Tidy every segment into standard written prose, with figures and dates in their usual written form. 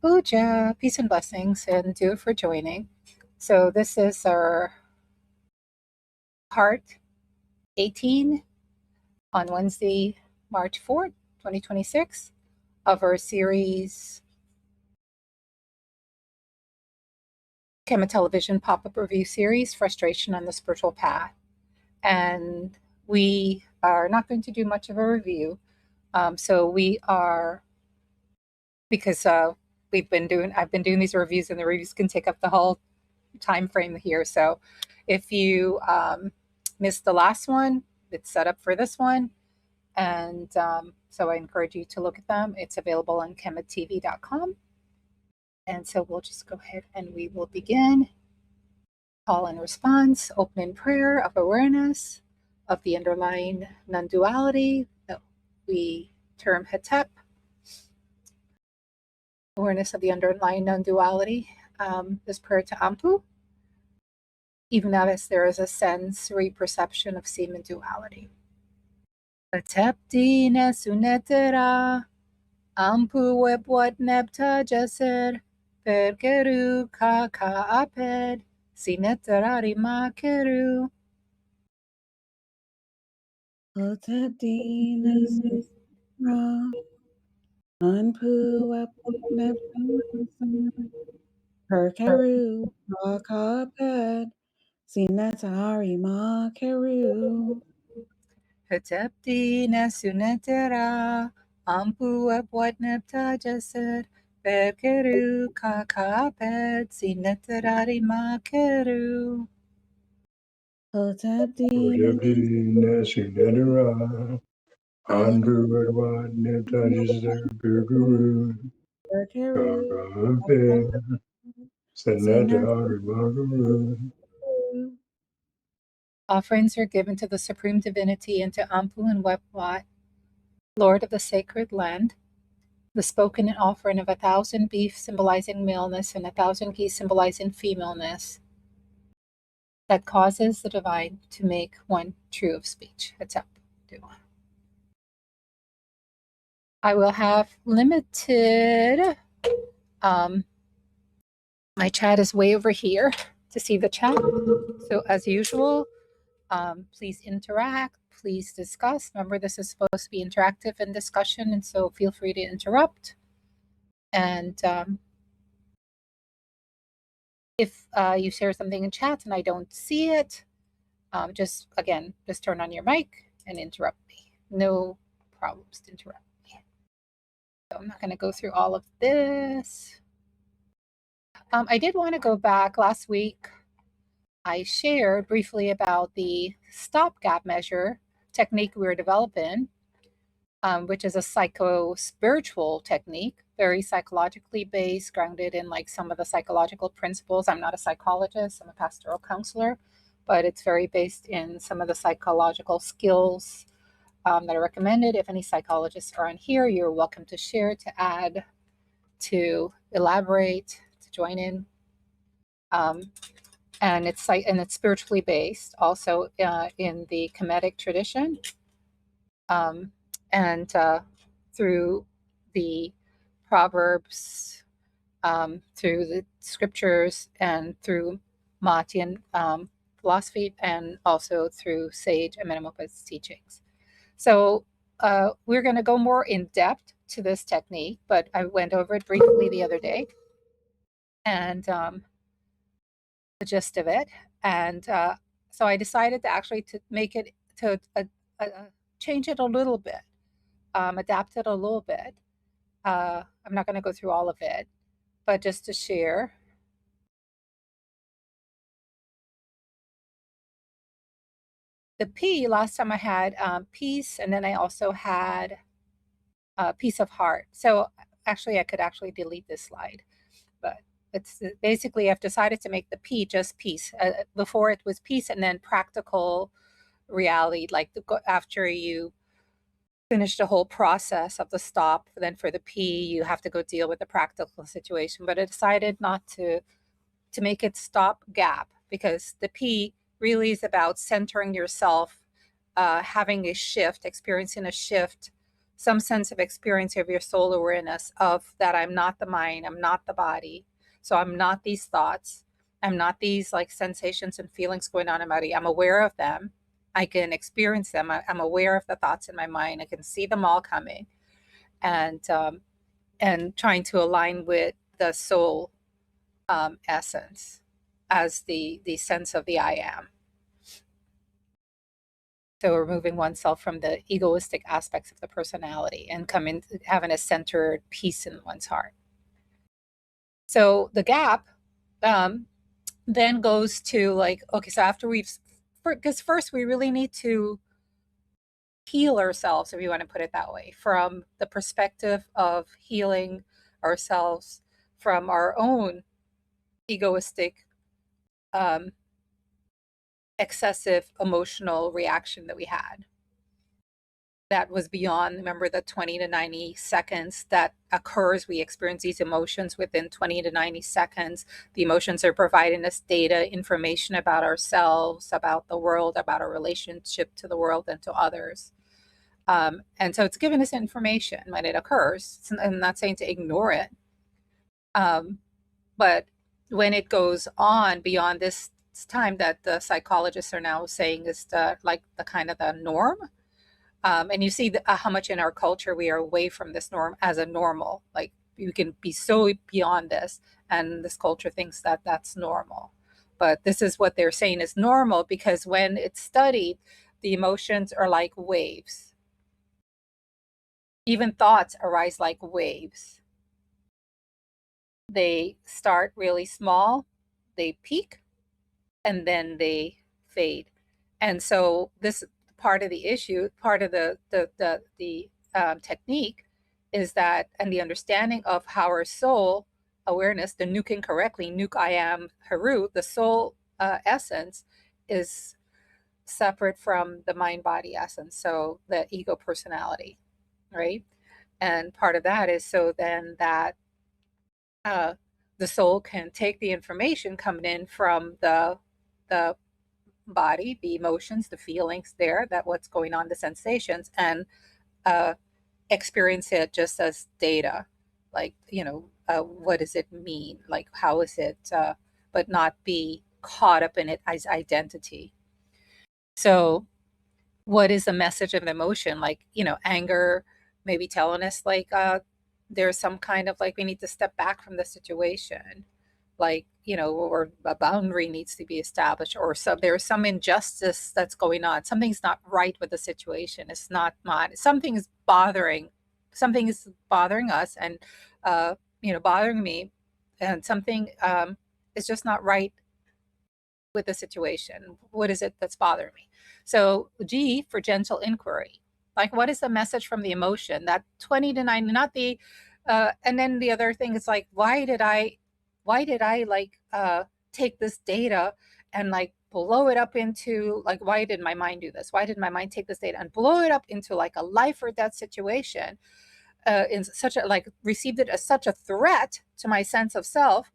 Dja, peace and blessings, and do for joining. So this is our part 18 on Wednesday, March 4th, 2026 of our series KMTTV Television Pop-Up Review Series, Frustration on the Spiritual Path. And we are not going to do much of a review. So we are, because I've been doing these reviews, and the reviews can take up the whole time frame here. So if you missed the last one, it's set up for this one. And so I encourage you to look at them. It's available on KMTTV.com. And so we'll just go ahead and we will begin. Call and response, open in prayer of awareness of the underlying non-duality that we term Hetep. Awareness of the underlying non-duality. This prayer to Ampu, even as there is a sensory perception of semen duality. Hetep di nesunetera, Ampu webwat nebta jaser, pergeru kaka aped, sineterari makeru. Hetep di nesunetera, Ampu webwat nebta jaser, pergeru kaka aped, sineterari makeru. Hetep di nesunetera, Ampu webwat nebta jaser, pergeru kaka aped, sineterari makeru. Hetep di nesunetera, Ampu webwat nebta jaser, pergeru kaka aped, sineterari makeru. Offerings are given to the Supreme Divinity and to Ampu and Webwat, Lord of the Sacred Land. The spoken offering of 1,000 beef symbolizing maleness and 1,000 geese symbolizing femaleness that causes the divine to make one true of speech. Hetep. I will have limited, my chat is way over here to see the chat. So as usual, please interact, please discuss. Remember, this is supposed to be interactive and discussion, and so feel free to interrupt. And if you share something in chat and I don't see it, just turn on your mic and interrupt me. No problems to interrupt me. So I'm not going to go through all of this. I did want to go back last week. I shared briefly about the stopgap measure technique we were developing, which is a psycho-spiritual technique, very psychologically based, grounded in like some of the psychological principles. I'm not a psychologist, I'm a pastoral counselor, but it's very based in some of the psychological skills that are recommended. If any psychologists are on here, you're welcome to share, to add, to elaborate, to join in. And it's spiritually based, also in the Kemetic tradition, and through the Proverbs, through the scriptures, and through Maatian philosophy, and also through sage Amenemopa's teachings. So we're going to go more in depth to this technique, but I went over it briefly the other day, and the gist of it. And so I decided to actually make it to change it a little bit, adapt it a little bit. I'm not going to go through all of it, but just to share. The P, last time I had peace, and then I also had peace of heart. So actually, I could actually delete this slide, but it's basically I've decided to make the P just peace. Before it was peace and then practical reality, like after you finish the whole process of the stop, then for the P, you have to go deal with the practical situation. But I decided not to make it stop gap, because the P really is about centering yourself, having a shift, experiencing a shift, some sense of experience of your soul awareness of that I'm not the mind, I'm not the body. So I'm not these thoughts. I'm not these like sensations and feelings going on in my body. I'm aware of them. I can experience them. I'm aware of the thoughts in my mind. I can see them all coming, and trying to align with the soul essence as the sense of the I am. So removing oneself from the egoistic aspects of the personality and coming having a centered peace in one's heart. So the gap then goes to like, okay, so after because first we really need to heal ourselves, if you want to put it that way, from the perspective of healing ourselves from our own egoistic, excessive emotional reaction that we had. That was beyond, remember, the 20 to 90 seconds that occurs. We experience these emotions within 20 to 90 seconds. The emotions are providing us data, information about ourselves, about the world, about our relationship to the world and to others. And so it's giving us information when it occurs. I'm not saying to ignore it. But when it goes on beyond this time that the psychologists are now saying is the kind of the norm, and you see how much in our culture we are away from this norm as a normal. Like you can be so beyond this, and this culture thinks that that's normal. But this is what they're saying is normal, because when it's studied, the emotions are like waves. Even thoughts arise like waves. They start really small, they peak, and then they fade. And so this part of the issue, part of the technique is that, and the understanding of how our soul awareness, the nuking correctly, nuk I am Haru, the soul essence is separate from the mind body essence, so the ego personality, right? And part of that is so then that the soul can take the information coming in from the body, the emotions, the feelings there, that what's going on, the sensations, and experience it just as data. Like, what does it mean? Like, how is it, but not be caught up in it as identity. So what is the message of an emotion? Like, anger maybe telling us like, there's some kind of like, we need to step back from the situation, like, or a boundary needs to be established, or there's some injustice that's going on. Something's not right with the situation. It's not something is bothering us, and bothering me, and something is just not right with the situation. What is it that's bothering me? So G for gentle inquiry. Like, what is the message from the emotion? That 20 to 9, not the, and then the other thing is like, why did I like take this data and like blow it up into like, why did my mind do this? Why did my mind take this data and blow it up into like a life or death situation? In such a, like, received it as such a threat to my sense of self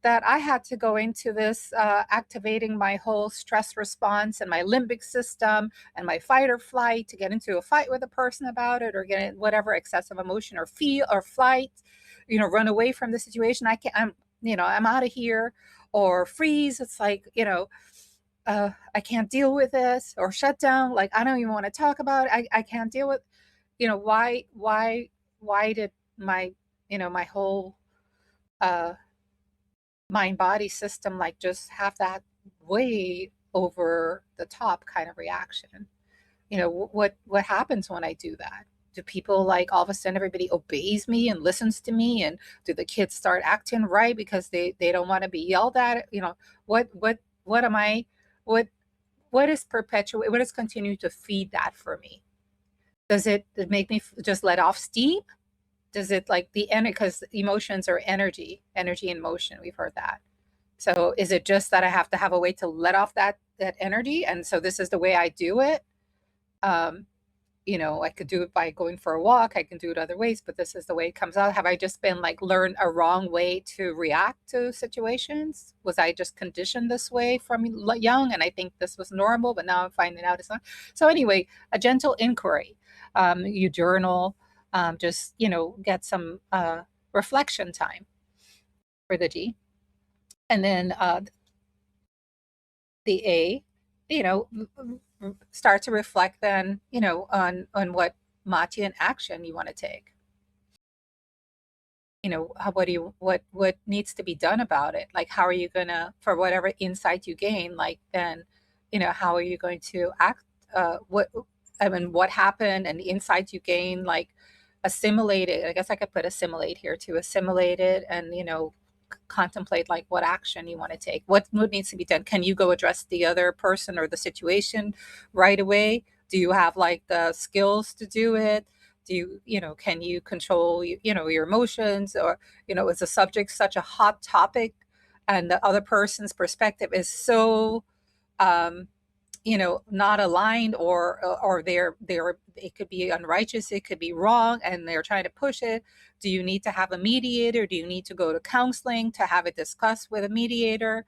that I had to go into this activating my whole stress response and my limbic system and my fight or flight to get into a fight with a person about it, or get whatever excessive emotion or feel or flight, run away from the situation. I'm out of here, or freeze. It's like, I can't deal with this, or shut down. Like, I don't even want to talk about it. I can't deal with, why did my, my whole mind body system like just have that way over the top kind of reaction? What happens when I do that? Do people like all of a sudden everybody obeys me and listens to me, and do the kids start acting right because they don't want to be yelled at? What am I, what is perpetuate, what is continue to feed that for me? Does it make me just let off steam? Does it like the energy, because emotions are energy and motion, we've heard that. So is it just that I have to have a way to let off that energy, and so this is the way I do it? I could do it by going for a walk. I can do it other ways, but this is the way it comes out. Have I just been like learned a wrong way to react to situations? Was I just conditioned this way from young and I think this was normal, but now I'm finding out it's not? So anyway, a gentle inquiry. You journal, just, get some reflection time for the G. And then the A, start to reflect then, on what Matian action you want to take. What needs to be done about it? Like, how are you gonna, for whatever insight you gain, like then, how are you going to act? What happened and the insights you gain, like assimilate it. I guess I could put assimilate here too. Assimilate it and contemplate like what action you want to take, what needs to be done. Can you go address the other person or the situation right away? Do you have like the skills to do it? Do can you control your emotions? Or is the subject such a hot topic and the other person's perspective is so not aligned, or they're it could be unrighteous, it could be wrong, and they're trying to push it. Do you need to have a mediator? Do you need to go to counseling to have it discussed with a mediator?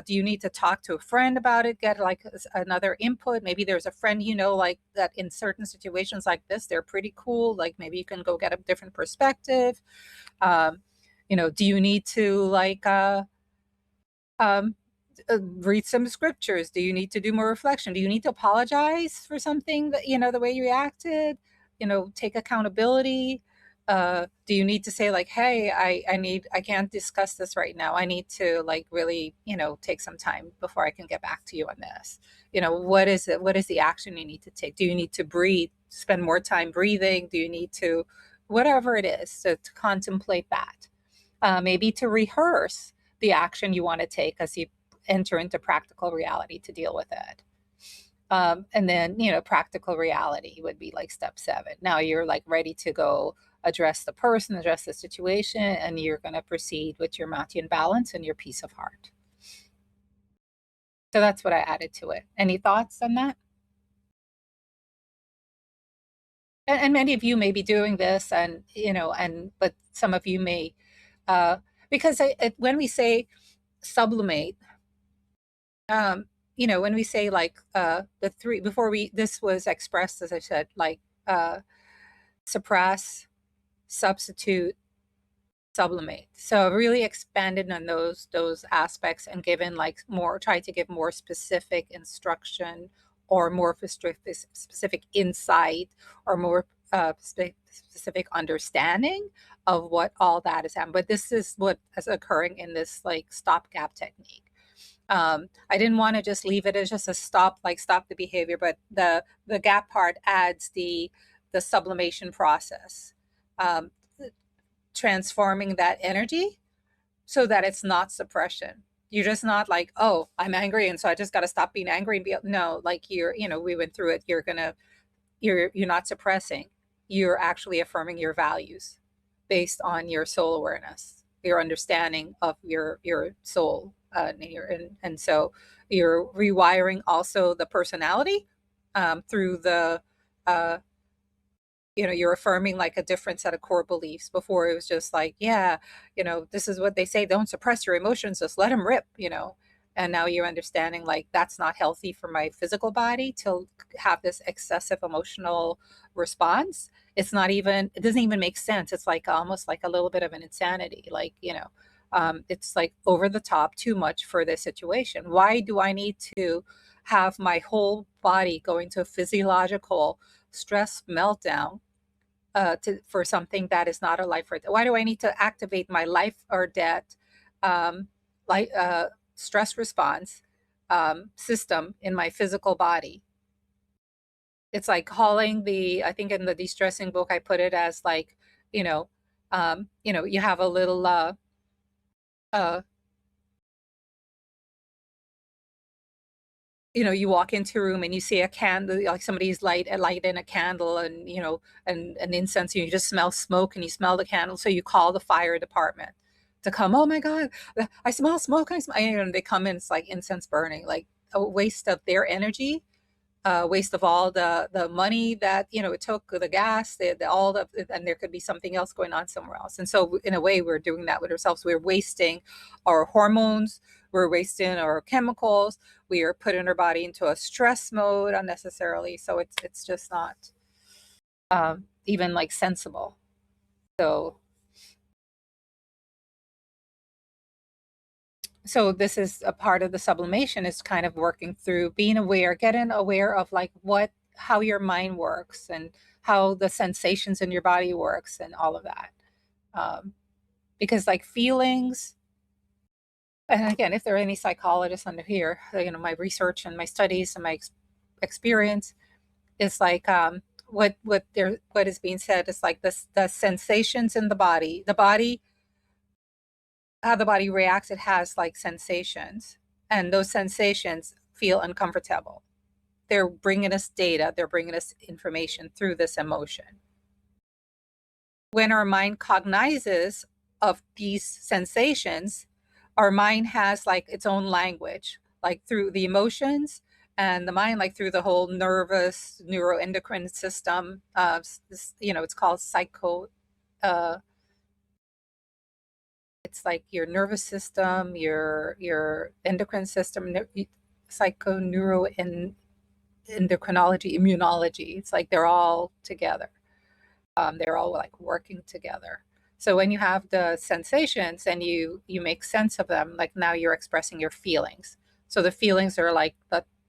Do you need to talk to a friend about it, get like another input? Maybe there's a friend like that in certain situations like this, they're pretty cool, like maybe you can go get a different perspective. Do you need to like um read some scriptures? Do you need to do more reflection? Do you need to apologize for something that the way you reacted? Take accountability. Do you need to say like, hey, I can't discuss this right now, I need to like really take some time before I can get back to you on this? What is it, what is the action you need to take? Do you need to breathe, spend more time breathing? Do you need to, whatever it is, so to contemplate that, maybe to rehearse the action you want to take as you enter into practical reality to deal with it. And then, practical reality would be like step 7. Now you're like ready to go address the person, address the situation, and you're going to proceed with your Matian balance and your peace of heart. So that's what I added to it. Any thoughts on that? And many of you may be doing this, and but some of you may, because when we say sublimate, when we say like the three, before we, this was expressed, as I said, like suppress, substitute, sublimate. So really expanded on those aspects and given like more, try to give more specific instruction or more specific insight or more specific understanding of what all that is happening. But this is what is occurring in this like stopgap technique. I didn't want to just leave it as just a stop, like stop the behavior, but the gap part adds the sublimation process, um, transforming that energy so that it's not suppression. You're just not like, oh, I'm angry, and so I just got to stop being angry and be, no, like we went through it. You're not suppressing. You're actually affirming your values based on your soul awareness, your understanding of your soul, and so you're rewiring also the personality through the uh, you're affirming like a different set of core beliefs. Before it was just like, yeah, this is what they say, don't suppress your emotions, just let them rip. And now you're understanding like that's not healthy for my physical body to have this excessive emotional response. It's not even, it doesn't even make sense. It's like almost like a little bit of an insanity, like it's like over the top, too much for this situation. Why do I need to have my whole body go into a physiological stress meltdown for something that is not a life or death? Why do I need to activate my life or death um, like stress response system in my physical body? It's like calling I think in the de-stressing book, I put it as like, you have a little uh, you walk into a room and you see a candle, like somebody's lighting a candle, and and an incense, and you just smell smoke and you smell the candle, so you call the fire department to come. Oh my God, I smell smoke. And they come in, it's like incense burning, like a waste of their energy waste of all the money that it took, the gas, all the, and there could be something else going on somewhere else. And so in a way we're doing that with ourselves. We're wasting our hormones, we're wasting our chemicals, we are putting our body into a stress mode unnecessarily. So it's just not even like sensible. So this is a part of the sublimation, is kind of working through being aware, getting aware of like how your mind works and how the sensations in your body works and all of that. Because like feelings, and again, if there are any psychologists under here, my research and my studies and my experience is like what is being said is like the sensations in the body, how the body reacts. It has like sensations, and those sensations feel uncomfortable. They're bringing us data, they're bringing us information through this emotion. When our mind cognizes of these sensations, our mind has like its own language, like through the emotions, and the mind like through the whole neuroendocrine system. It's called it's like your nervous system, your endocrine system, endocrinology, immunology. It's like they're all together. They're all like working together. So when you have the sensations and you make sense of them, like now you're expressing your feelings. So the feelings are like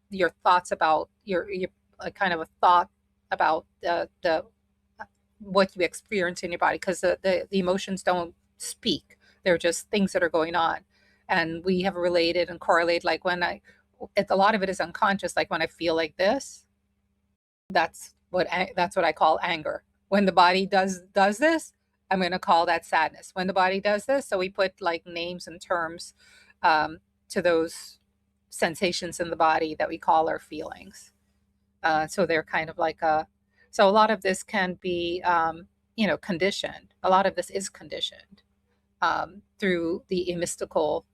your thoughts about your like kind of a thought about the what you experience in your body, because the emotions don't speak. They're just things that are going on. And we have related and correlated, like a lot of it is unconscious. Like when I feel like this, that's what I call anger. When the body does this, I'm going to call that sadness. When the body does this, so we put like names and terms to those sensations in the body that we call our feelings. So they're kind of like so a lot of this can be, conditioned. A lot of this is conditioned through the mystical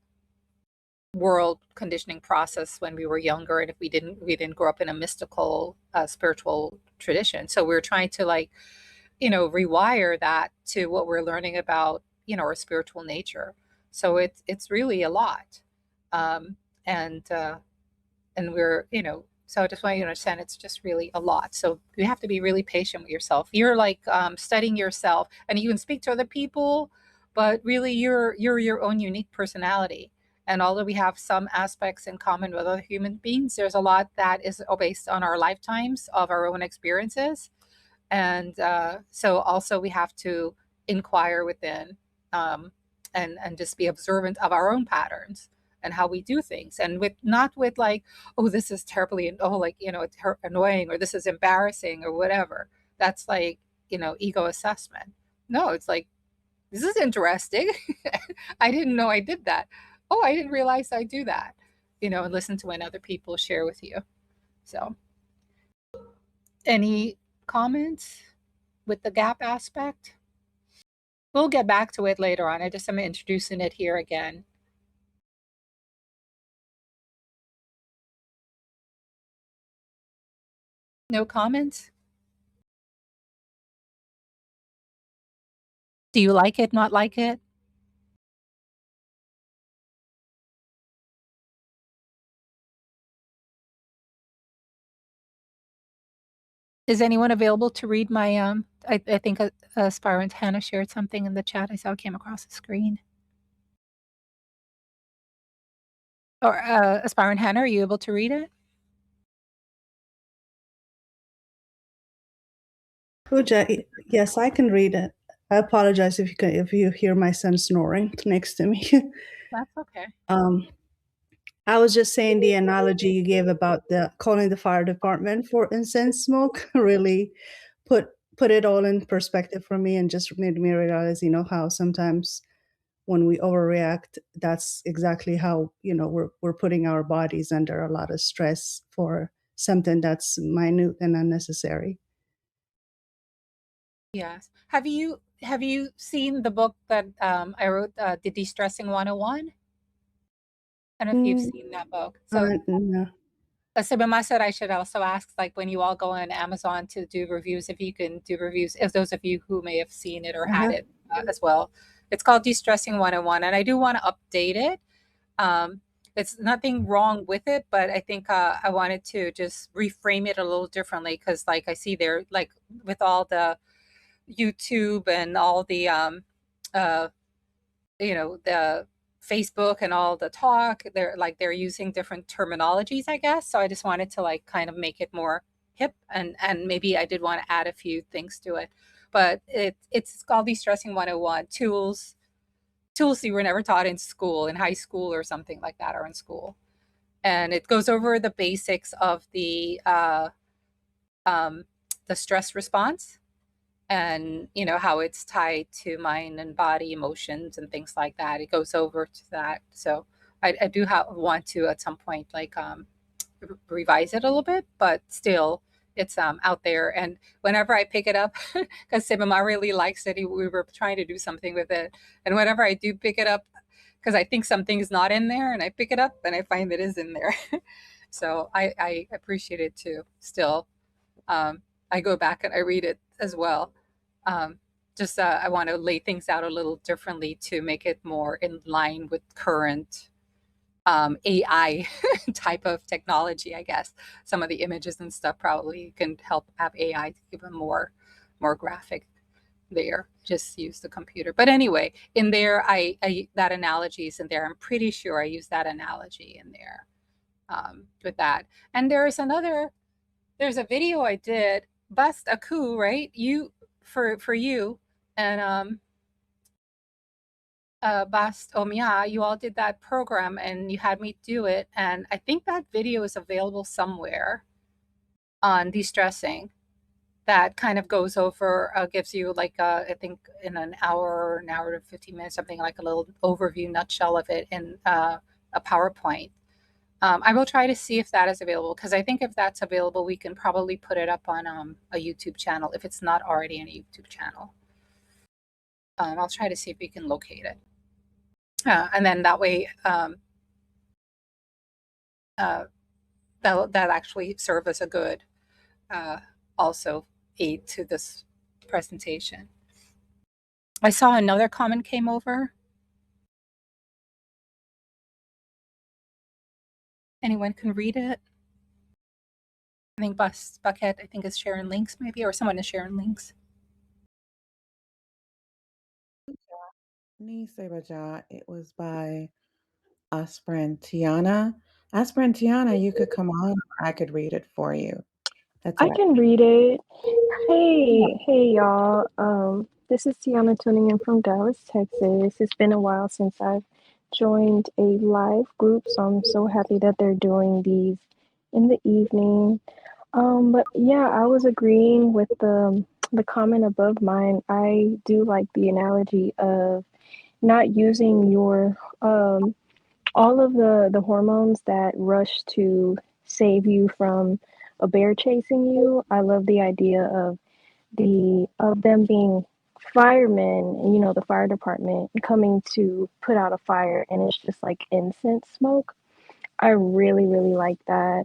world conditioning process when we were younger, and if we didn't grow up in a mystical spiritual tradition. So we're trying to like rewire that to what we're learning about our spiritual nature. So it's really a lot. um and we're so I just want you to understand, it's just really a lot. So you have to be really patient with yourself. You're like studying yourself, and you can speak to other people, but really you're your own unique personality. And although we have some aspects in common with other human beings, there's a lot that is based on our lifetimes of our own experiences. And so also we have to inquire within, um, and just be observant of our own patterns and how we do things, and with not with like, oh, this is terribly, and oh, like it's annoying, or this is embarrassing, or whatever. That's like ego assessment. No, it's like, this is interesting. I didn't know I did that. Oh, I didn't realize I do that. And listen to when other people share with you. So any comments with the gap aspect? We'll get back to it later on. I'm introducing it here again. No comments? Do you like it, not like it? Is anyone available to read my, I think Aspirant Hannah shared something in the chat. I saw it came across the screen. Or Aspirant Hannah, are you able to read it? Pooja, yes, I can read it. I apologize if you hear my son snoring next to me. That's okay. I was just saying the analogy you gave about the calling the fire department for incense smoke really put it all in perspective for me, and just made me realize, how sometimes when we overreact, that's exactly how we're putting our bodies under a lot of stress for something that's minute and unnecessary. Yes. Have you seen the book that I wrote, The De-Stressing 101? I don't know if you've Mm, seen that book. So no. Sibima said I should also ask, like, when you all go on Amazon to do reviews, if you can do reviews, if those of you who may have seen it or had it as well. It's called De-Stressing 101, and I do want to update it. Um, it's nothing wrong with it, but I think I wanted to just reframe it a little differently because, like, I see there, like, with all the YouTube and all the, uh, the Facebook and all the talk, they're using different terminologies, I guess. So I just wanted to like kind of make it more hip, and maybe I did want to add a few things to it. But it's called De-Stressing 101, tools you were never taught in school, in high school or something like that, or in school. And it goes over the basics of the stress response, and how it's tied to mind and body emotions and things like that. It goes over to that. So I do want to at some point like revise it a little bit, but still it's out there. And whenever I pick it up, because Sibama really likes it, we were trying to do something with it, and whenever I do pick it up, because I think something is not in there, and I pick it up and I find it is in there. So I appreciate it too. Still, I go back and I read it as well. Um, just I want to lay things out a little differently to make it more in line with current AI type of technology, I guess. Some of the images and stuff probably can help have AI to give them more graphic there. Just use the computer. But anyway, in there, I that analogy is in there. I'm pretty sure I use that analogy in there with that. And there's a video I did, Bust a Coup, right? For you and Bast Omia, you all did that program and you had me do it. And I think that video is available somewhere on de-stressing, that kind of goes over, gives you like, I think in an hour to 15 minutes, something like a little overview nutshell of it in a PowerPoint. I will try to see if that is available, because I think if that's available, we can probably put it up on a YouTube channel if it's not already on a YouTube channel. I'll try to see if we can locate it. And then that way, that'll actually serve as a good also aid to this presentation. I saw another comment came over. Anyone can read it? I think Bucket, I think, is sharing links maybe, or someone is sharing links. Seba Dja. It was by Asprantiana. Asprantiana, you could come on, or I could read it for you. That's I right. can read it. Hey, y'all. This is Tiana tuning in from Dallas, Texas. It's been a while since I've joined a live group, so I'm so happy that they're doing these in the evening. But yeah, I was agreeing with the comment above mine. I do like the analogy of not using your all of the hormones that rush to save you from a bear chasing you. I love the idea of them being firemen, the fire department coming to put out a fire, and it's just like incense smoke. I really, really like that.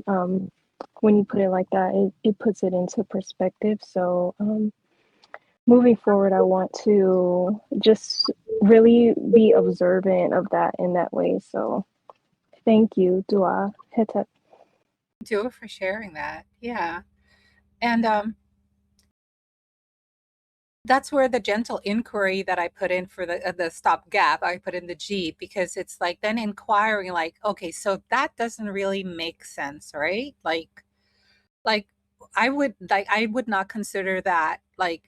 When you put it like that, it puts it into perspective. So moving forward, I want to just really be observant of that in that way. So thank you, Dua. Hetep. Dua, for sharing that. Yeah. And that's where the gentle inquiry that I put in for the stopgap, I put in the G, because it's like then inquiring, like, okay, so that doesn't really make sense, right? Like I would not consider that, like,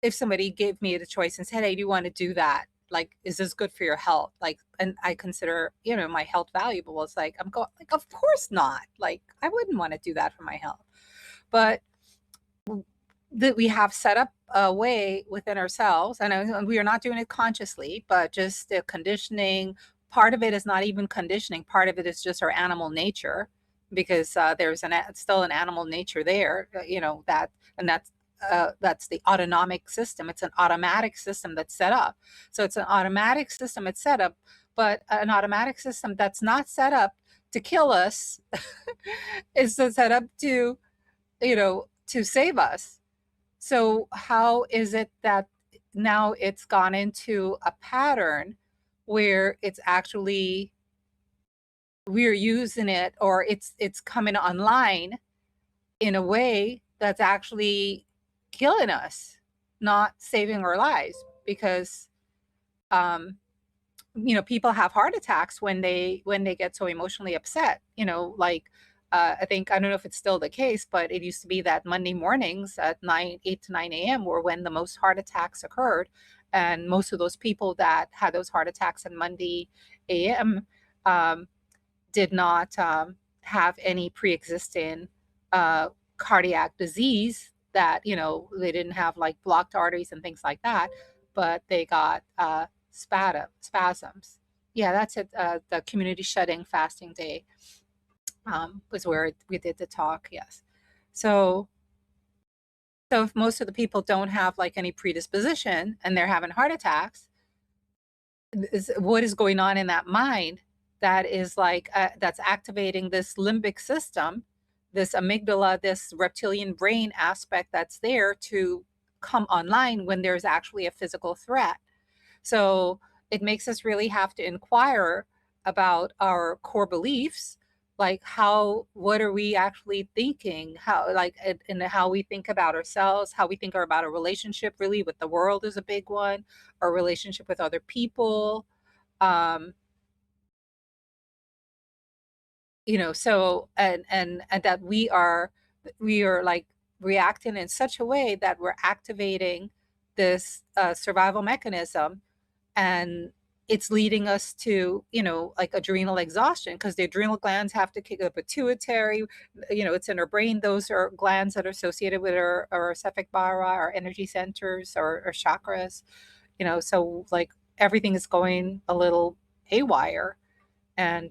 if somebody gave me the choice and said, hey, do you want to do that? Like, is this good for your health? Like, and I consider, my health valuable. It's like, I'm going, like, of course not. Like, I wouldn't want to do that for my health. But that we have set up a way within ourselves, and we are not doing it consciously, but just the conditioning. Part of it is not even conditioning. Part of it is just our animal nature, because there's still an animal nature there, and that's the autonomic system. It's an automatic system that's set up. So it's an automatic system. It's set up, but an automatic system that's not set up to kill us is set up to, to save us. So how is it that now it's gone into a pattern where it's actually we're using it, or it's coming online in a way that's actually killing us, not saving our lives? Because people have heart attacks when they get so emotionally upset. Like I think, I don't know if it's still the case, but it used to be that Monday mornings at 8 to 9 a.m. were when the most heart attacks occurred, and most of those people that had those heart attacks on Monday a.m. Did not have any pre-existing cardiac disease, that they didn't have like blocked arteries and things like that, but they got spasms. Yeah, that's it. The community shutting fasting day was where we did the talk. Yes. So if most of the people don't have like any predisposition and they're having heart attacks, what is going on in that mind that is like that's activating this limbic system, this amygdala, this reptilian brain aspect that's there to come online when there's actually a physical threat. So it makes us really have to inquire about our core beliefs, like what are we actually thinking, how, like, and how we think about ourselves, how we think about a relationship really with the world is a big one, our relationship with other people. um so and that we are like reacting in such a way that we're activating this survival mechanism, and it's leading us to like adrenal exhaustion, because the adrenal glands have to kick the pituitary. It's in our brain. Those are glands that are associated with our cephalic bara, our energy centers, or chakras. So like everything is going a little haywire. And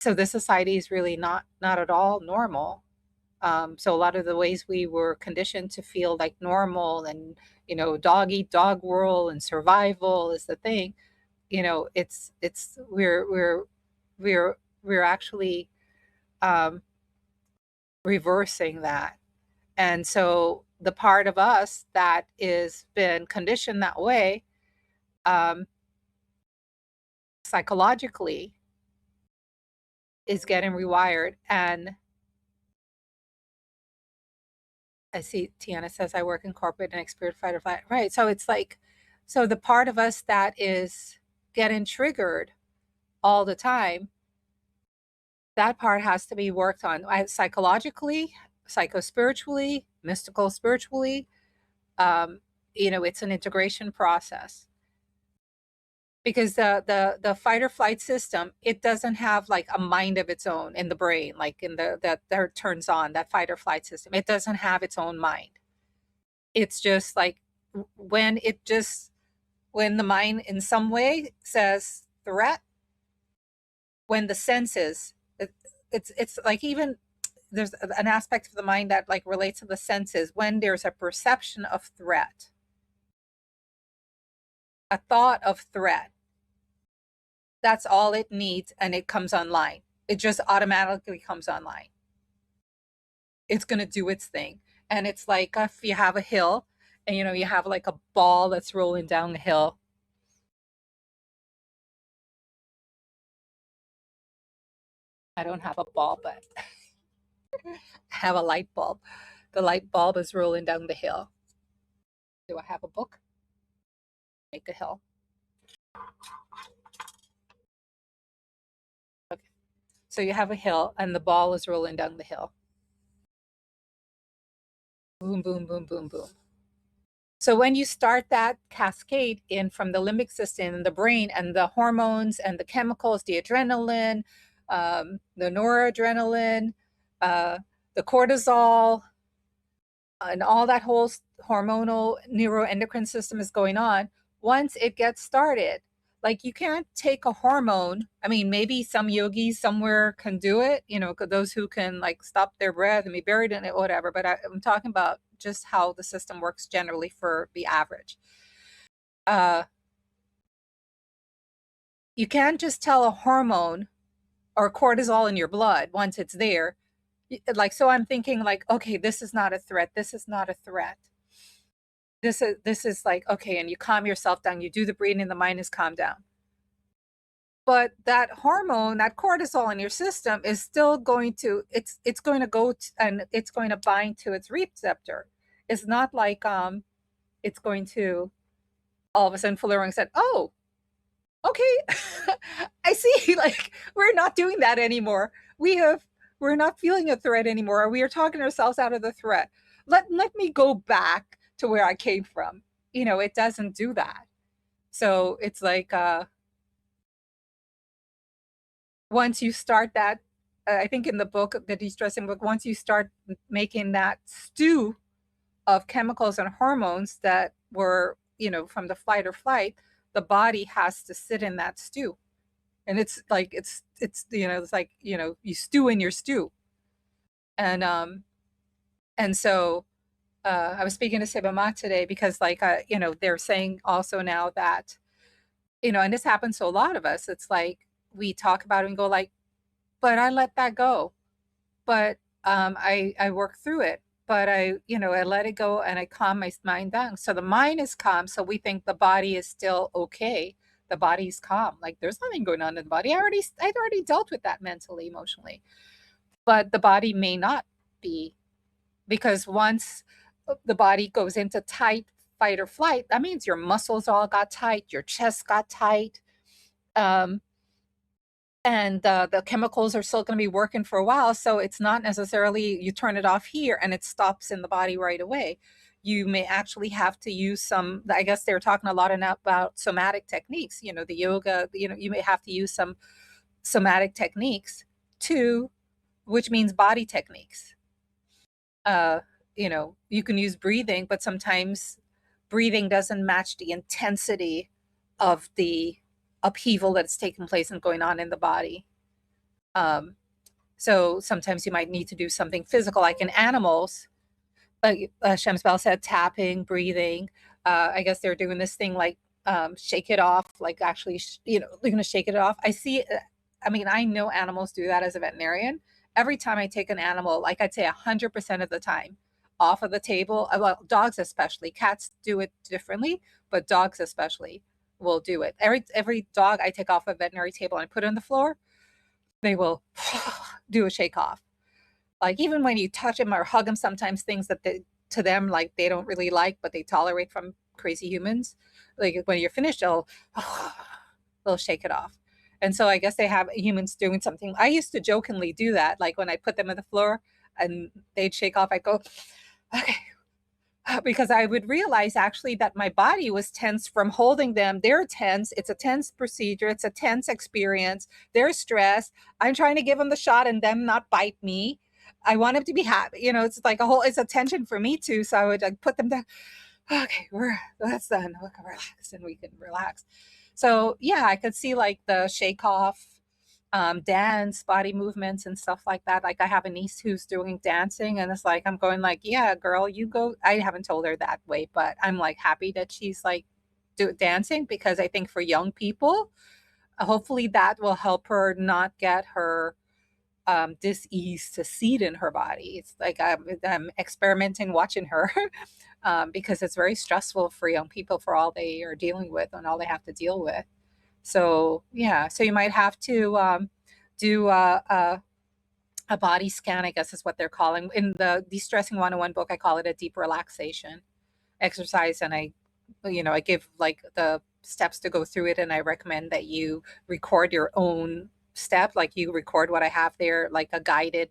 so this society is really not at all normal. So a lot of the ways we were conditioned to feel like normal, and dog eat dog world and survival is the thing. It's we're actually um, reversing that. And so the part of us that is been conditioned that way, um, psychologically, is getting rewired. And I see Tiana says, I work in corporate and experience fight or flight. Right. So it's like, so the part of us that is getting triggered all the time, that part has to be worked on psychologically, psychospiritually, mystical spiritually. It's an integration process, because the fight or flight system, it doesn't have like a mind of its own in the brain, like in that turns on that fight or flight system. It doesn't have its own mind. It's just like when the mind in some way says threat, when the senses, it's like, even there's an aspect of the mind that like relates to the senses. When there's a perception of threat, a thought of threat, that's all it needs, and it comes online. It just automatically comes online. It's going to do its thing. And it's like if you have a hill, and you have like a ball that's rolling down the hill. I don't have a ball, but I have a light bulb. The light bulb is rolling down the hill. Do I have a book? Make a hill. Okay. So you have a hill, and the ball is rolling down the hill. Boom, boom, boom, boom, boom. So when you start that cascade in from the limbic system and the brain, and the hormones and the chemicals, the adrenaline, the noradrenaline, the cortisol, and all that whole hormonal neuroendocrine system is going on, once it gets started, like, you can't take a hormone. I mean, maybe some yogis somewhere can do it, those who can like stop their breath and be buried in it, whatever. But I'm talking about just how the system works generally for the average. You can't just tell a hormone or cortisol in your blood once it's there. Like, so I'm thinking like, okay, this is not a threat. This is not a threat. This is like, okay, and you calm yourself down. You do the breathing, the mind is calmed down. But that hormone, that cortisol in your system is still going to, it's going to go and it's going to bind to its receptor. It's not like it's going to all of a sudden full around and said, oh, okay, I see. Like, we're not doing that anymore. We're not feeling a threat anymore. We are talking ourselves out of the threat. Let me go back to where I came from. It doesn't do that. So it's like once you start that, I think in the book, the de-stressing book, once you start making that stew of chemicals and hormones that were, from the fight or flight, the body has to sit in that stew. And it's like, it's like, you stew in your stew. And so I was speaking to Seba Dja today because like, they're saying also now that, and this happens to a lot of us. It's like, we talk about it and go like, but I let that go. But I work through it. But I let it go and I calm my mind down. So the mind is calm. So we think the body is still okay. The body's calm. Like, there's nothing going on in the body. I'd already dealt with that mentally, emotionally. But the body may not be, because once the body goes into tight fight or flight, that means your muscles all got tight, your chest got tight. And the chemicals are still going to be working for a while. So it's not necessarily you turn it off here and it stops in the body right away. You may actually have to use some, I guess they're talking a lot about somatic techniques, the yoga, you may have to use some somatic techniques too, which means body techniques. You can use breathing, but sometimes breathing doesn't match the intensity of the upheaval that's taking place and going on in the body. So sometimes you might need to do something physical, like in animals, like Shem's Bell said, tapping, breathing. I guess they're doing this thing like shake it off, like actually, they're going to shake it off. I know animals do that as a veterinarian. Every time I take an animal, like I'd say 100% of the time, off of the table, well, dogs especially, cats do it differently, but dogs especially will do it. Every dog I take off a veterinary table and I put it on the floor, they will do a shake off. Like, even when you touch them or hug them, sometimes things that to them, like, they don't really like, but they tolerate from crazy humans. Like, when you're finished, they'll shake it off. And so I guess they have humans doing something. I used to jokingly do that. Like, when I put them on the floor and they'd shake off, I go, okay. Because I would realize actually that my body was tense from holding them. They're tense. It's a tense procedure. It's a tense experience. They're stressed. I'm trying to give them the shot and them not bite me. I want them to be happy. It's like it's a tension for me too. So I would put them down. Okay, that's done. We can relax and we can relax. So yeah, I could see like the shake off, dance, body movements and stuff like that. Like, I have a niece who's doing dancing and it's like, I'm going like, yeah, girl, you go. I haven't told her that way, but I'm like happy that she's like dancing, because I think for young people, hopefully that will help her not get her dis-ease to seed in her body. It's like I'm experimenting watching her because it's very stressful for young people, for all they are dealing with and all they have to deal with. So yeah, so you might have to do a body scan, I guess is what they're calling. In the De-Stressing 101 book, I call it a deep relaxation exercise. And I give like the steps to go through it. And I recommend that you record your own step, like you record what I have there, like a guided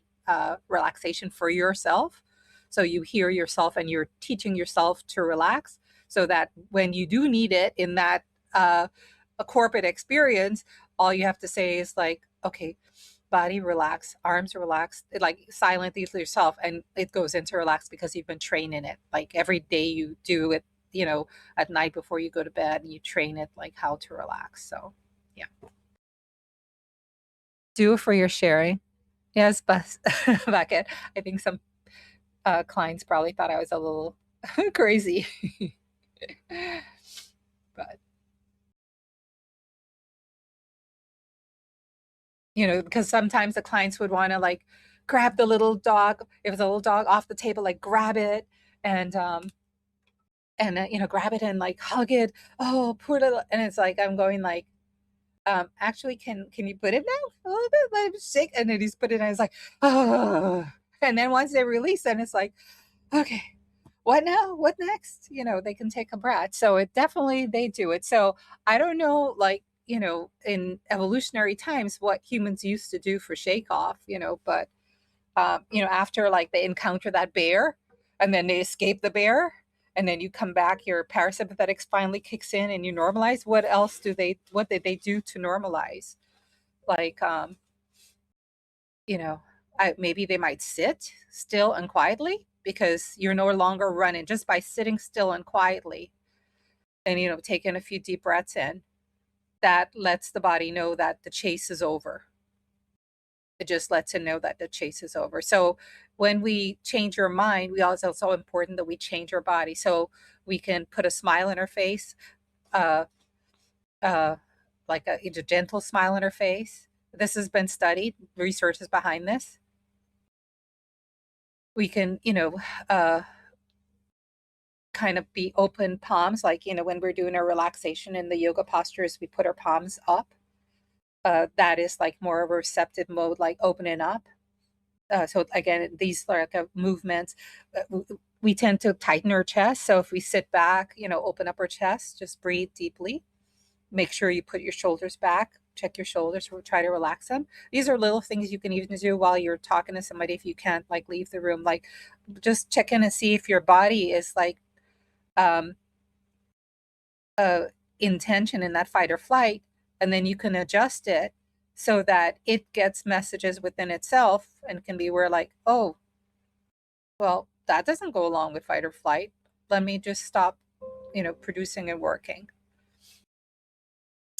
relaxation for yourself. So you hear yourself and you're teaching yourself to relax, so that when you do need it in that a corporate experience, all you have to say is like, okay, body relax, arms relax, like silently to yourself, and it goes into relax because you've been training it. Like, every day you do it, at night before you go to bed, and you train it like how to relax. So yeah, do it for your sharing. Yes, but Bucket, I think some clients probably thought I was a little crazy. But because sometimes the clients would want to like grab the little dog, if it's a little dog off the table, like grab it and grab it and like hug it. Oh, poor little, and it's like I'm going like, actually, can you put it down a little bit? Let him shake, and then he's put it, and it's like, oh, and then once they release, then it's like, okay, what now? What next? They can take a breath. So it definitely they do it. So I don't know, like in evolutionary times, what humans used to do for shake off, but after like they encounter that bear and then they escape the bear and then you come back, your parasympathetics finally kicks in and you normalize. What did they do to normalize? Like, maybe they might sit still and quietly because you're no longer running just by sitting still and quietly and, taking a few deep breaths in. That lets the body know that the chase is over. It just lets it know that the chase is over. So when we change your mind, it's also important that we change our body. So we can put a smile in our face, uh, like a gentle smile in her face. This has been studied. Research is behind this. We can, kind of be open palms, like, when we're doing our relaxation in the yoga postures, we put our palms up. That is like more of a receptive mode, like opening up. So again, these like movements, we tend to tighten our chest. So if we sit back, open up our chest, just breathe deeply. Make sure you put your shoulders back, check your shoulders, try to relax them. These are little things you can even do while you're talking to somebody if you can't like leave the room. Like just check in and see if your body is like um, in tension in that fight or flight, and then you can adjust it so that it gets messages within itself and can be where like, oh, well, that doesn't go along with fight or flight. Let me just stop, producing and working.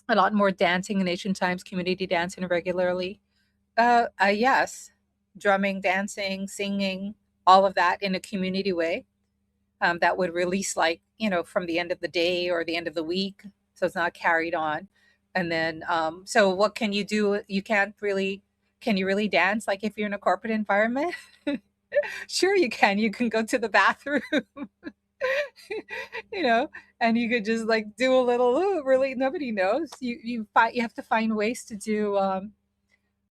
A lot more dancing in ancient times, community dancing regularly. Yes, drumming, dancing, singing, all of that in a community way. That would release like, from the end of the day or the end of the week. So it's not carried on. And then, so what can you do? Can you really dance? Like if you're in a corporate environment? Sure you can. You can go to the bathroom, you know, and you could just like do a little, really nobody knows. You have to find ways to do,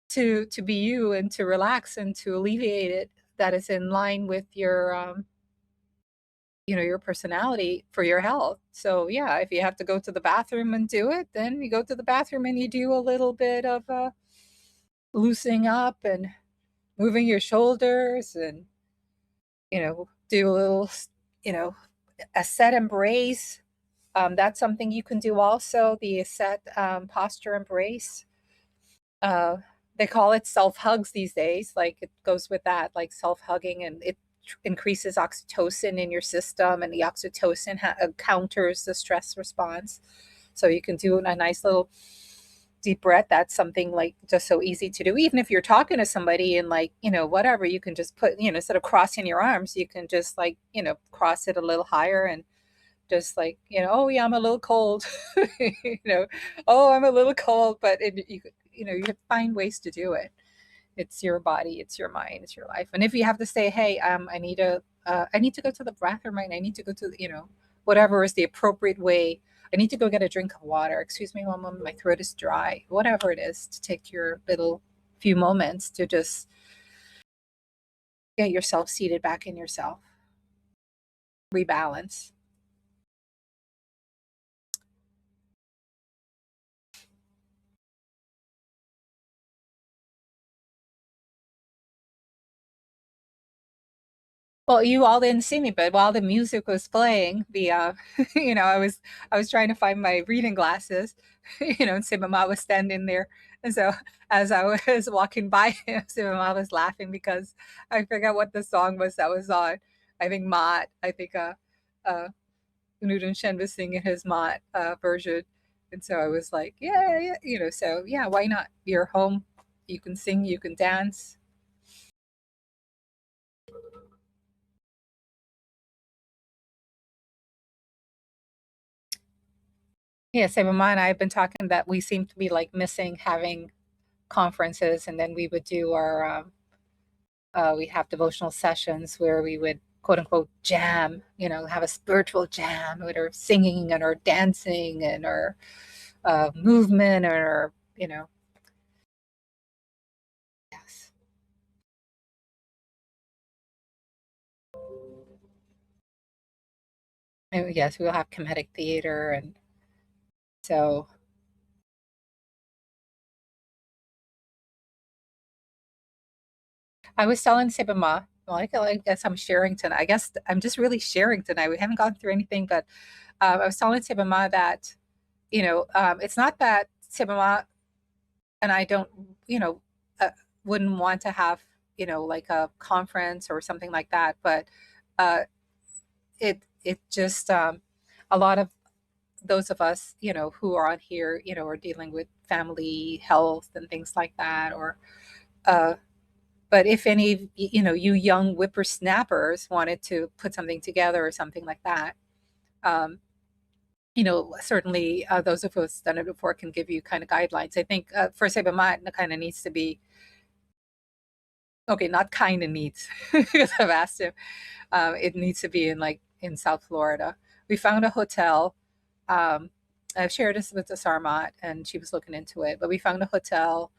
to be you and to relax and to alleviate it that is in line with your your personality for your health. So yeah, if you have to go to the bathroom and do it, then you go to the bathroom and you do a little bit of loosening up and moving your shoulders and do a little a set embrace. That's something you can do also, the set posture embrace. They call it self hugs these days. Like it goes with that, like self hugging, and it increases oxytocin in your system, and the oxytocin counters the stress response. So you can do a nice little deep breath. That's something like just so easy to do. Even if you're talking to somebody and like, whatever, you can just put, instead of crossing your arms, you can just like, cross it a little higher and just like, oh yeah, I'm a little cold, oh, I'm a little cold, but you can find ways to do it. It's your body, it's your mind, it's your life. And if you have to say, hey, I need to go to the bathroom, right? I need to go to, whatever is the appropriate way. I need to go get a drink of water. Excuse me, mom, my throat is dry. Whatever it is, to take your little few moments to just get yourself seated back in yourself, rebalance. Well, you all didn't see me, but while the music was playing, I was trying to find my reading glasses, and Seba was standing there. And so as I was walking by him, Seba was laughing because I forgot what the song was that was on. I think Mott. I think uh Nudin Shen was singing his Mott version. And so I was like, yeah, yeah, so yeah, why not? You're home, you can sing, you can dance. Yeah, Seba and I have been talking that we seem to be like missing having conferences, and then we would do our we have devotional sessions where we would quote unquote jam, have a spiritual jam, or singing and or dancing and or movement or yes. And yes, we'll have comedic theater, and so I was telling Seba, well, I guess I'm sharing tonight. I guess I'm just really sharing tonight. We haven't gone through anything, but I was telling Seba that, it's not that Seba and I don't, uh, wouldn't want to have, like a conference or something like that, but uh, it just a lot of those of us, who are on here, are dealing with family health and things like that, or uh, but if any, you young whippersnappers wanted to put something together or something like that, um, certainly those of us done it before can give you kind of guidelines. I think for Seba it kind of needs to be, okay, not kind of needs, because I've asked him, it needs to be in South Florida. We found a hotel. I've shared this with the Sarmat, and she was looking into it. But we found a hotel,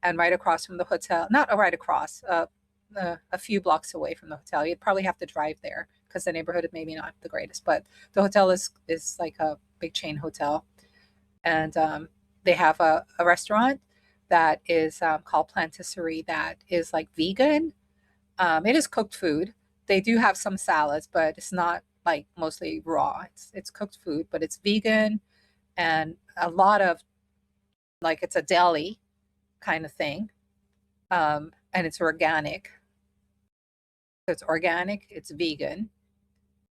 and right across from the hotel, not right across, a few blocks away from the hotel. You'd probably have to drive there because the neighborhood is maybe not the greatest. But the hotel is like a big chain hotel, and they have a restaurant that is called Plantisserie that is like vegan. It is cooked food. They do have some salads, but it's not like mostly raw. It's cooked food, but it's vegan, and a lot of like it's a deli kind of thing, and it's organic. So it's organic, it's vegan,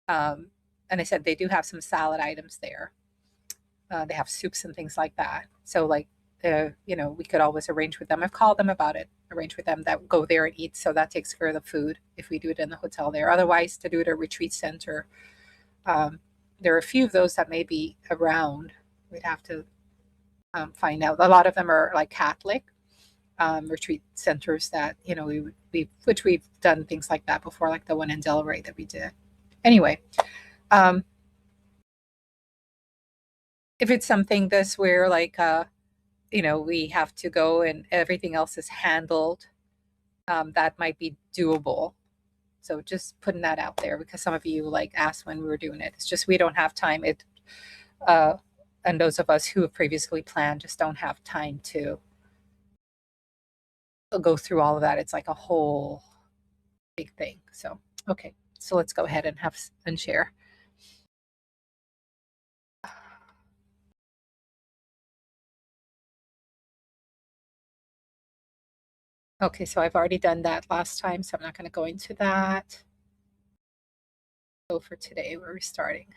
and I said they do have some salad items there. They have soups and things like that. So like, we could always arrange with them. I've called them about it. Arrange with them that go there and eat. So that takes care of the food if we do it in the hotel there. Otherwise, to do it at a retreat center, there are a few of those that may be around. We'd have to find out. A lot of them are like Catholic retreat centers that which we've done things like that before, like the one in Delray that we did. Anyway, if it's something this where like we have to go and everything else is handled, that might be doable. So just putting that out there, because some of you like asked when we were doing it. It's just we don't have time. And those of us who have previously planned just don't have time to go through all of that. It's like a whole big thing. So okay, so let's go ahead and share. Okay, so I've already done that last time, so I'm not going to go into that. So for today, we're restarting.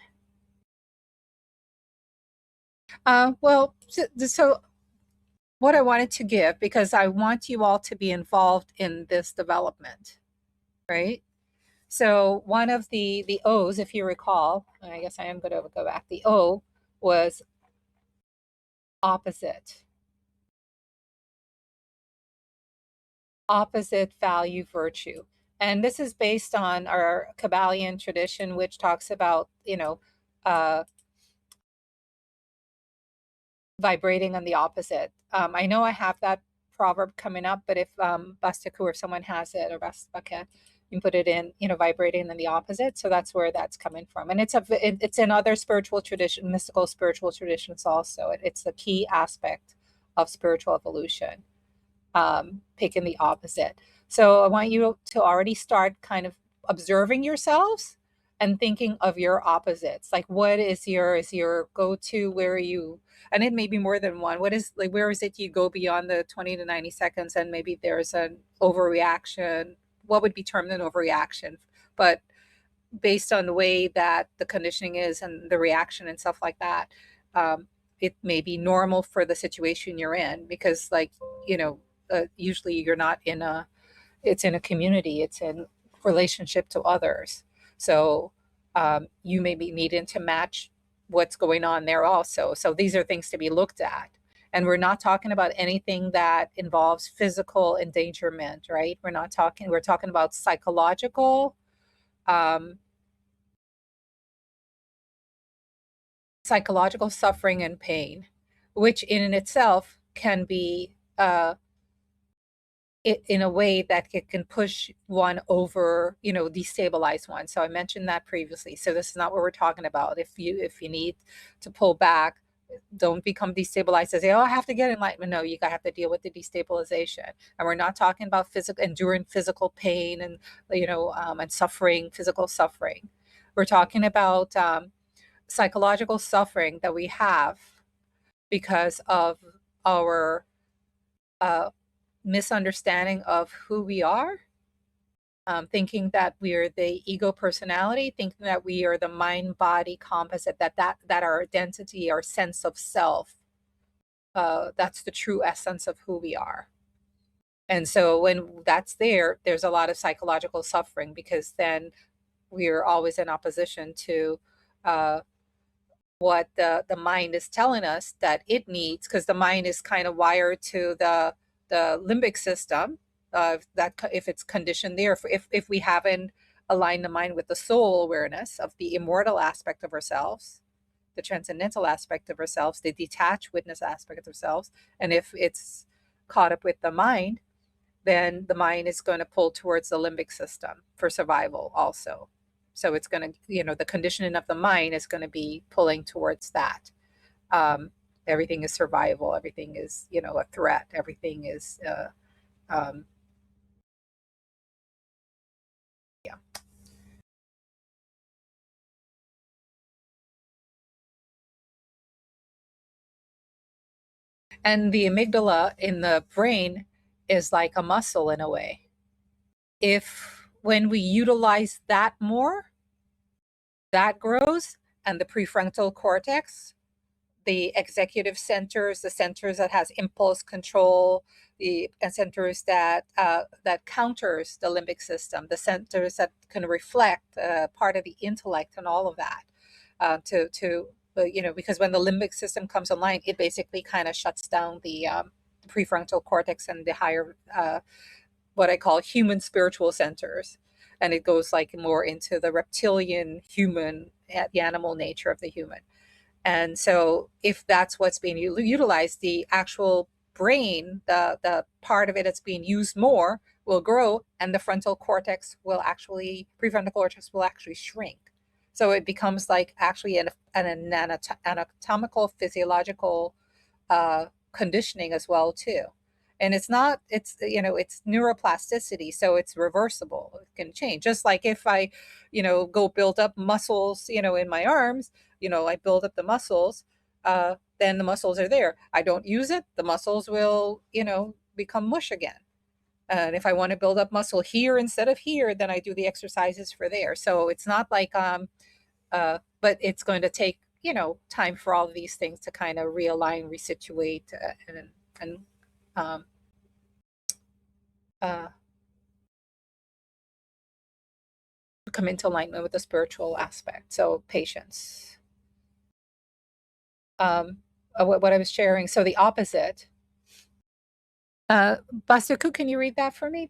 Well, so what I wanted to give, because I want you all to be involved in this development, right? So one of the O's, if you recall, I guess I am going to go back. The O was opposite. Opposite value virtue. And this is based on our Kabbalion tradition, which talks about, vibrating on the opposite. I know I have that proverb coming up, but if Bastaku or someone has it, or Bastaka, you can put it in, vibrating on the opposite. So that's where that's coming from. And it's in other spiritual tradition, mystical spiritual traditions also. It's the key aspect of spiritual evolution, picking the opposite. So I want you to already start kind of observing yourselves and thinking of your opposites. Like, what is your go-to? Where are you? And it may be more than one. What is, like, where is it you go beyond the 20 to 90 seconds and maybe there's an overreaction? What would be termed an overreaction? But based on the way that the conditioning is and the reaction and stuff like that, it may be normal for the situation you're in, because like, usually you're not it's in a community, it's in relationship to others. So you may be needing to match what's going on there also. So these are things to be looked at. And we're not talking about anything that involves physical endangerment, right? We're talking about psychological, psychological suffering and pain, which in itself can be in a way that it can push one over, destabilize one. So I mentioned that previously. So this is not what we're talking about. If you need to pull back, don't become destabilized and say, oh, I have to get enlightenment. No, you have to deal with the destabilization. And we're not talking about enduring physical pain and, and suffering, physical suffering. We're talking about psychological suffering that we have because of our misunderstanding of who we are, thinking that we are the ego personality, thinking that we are the mind body composite, that our identity, our sense of self, that's the true essence of who we are. And so when that's there's a lot of psychological suffering, because then we're always in opposition to what the mind is telling us that it needs, because the mind is kind of wired to the limbic system, that if it's conditioned there, if we haven't aligned the mind with the soul awareness of the immortal aspect of ourselves, the transcendental aspect of ourselves, the detached witness aspect of ourselves, and if it's caught up with the mind, then the mind is going to pull towards the limbic system for survival also. So it's going to, the conditioning of the mind is going to be pulling towards that. Everything is survival. Everything is, a threat. Everything is, yeah. And the amygdala in the brain is like a muscle in a way. When we utilize that more, that grows, and the prefrontal cortex, the executive centers, the centers that has impulse control, the centers that counters the limbic system, the centers that can reflect part of the intellect and all of that, because when the limbic system comes online, it basically kind of shuts down the prefrontal cortex and the higher, what I call human spiritual centers. And it goes like more into the reptilian human, the animal nature of the human. And so if that's what's being utilized, the actual brain, the part of it that's being used more, will grow, and the prefrontal cortex will actually shrink. So it becomes like actually an anatomical, physiological conditioning as well too. And it's neuroplasticity, so it's reversible. It can change. Just like if I, go build up muscles, in my arms, I build up the muscles, then the muscles are there. I don't use it, the muscles will, become mush again. And if I want to build up muscle here instead of here, then I do the exercises for there. So it's not like, but it's going to take, time for all of these things to kind of realign, resituate, and come into alignment with the spiritual aspect. So patience. What I was sharing. So the opposite. Basaku, can you read that for me?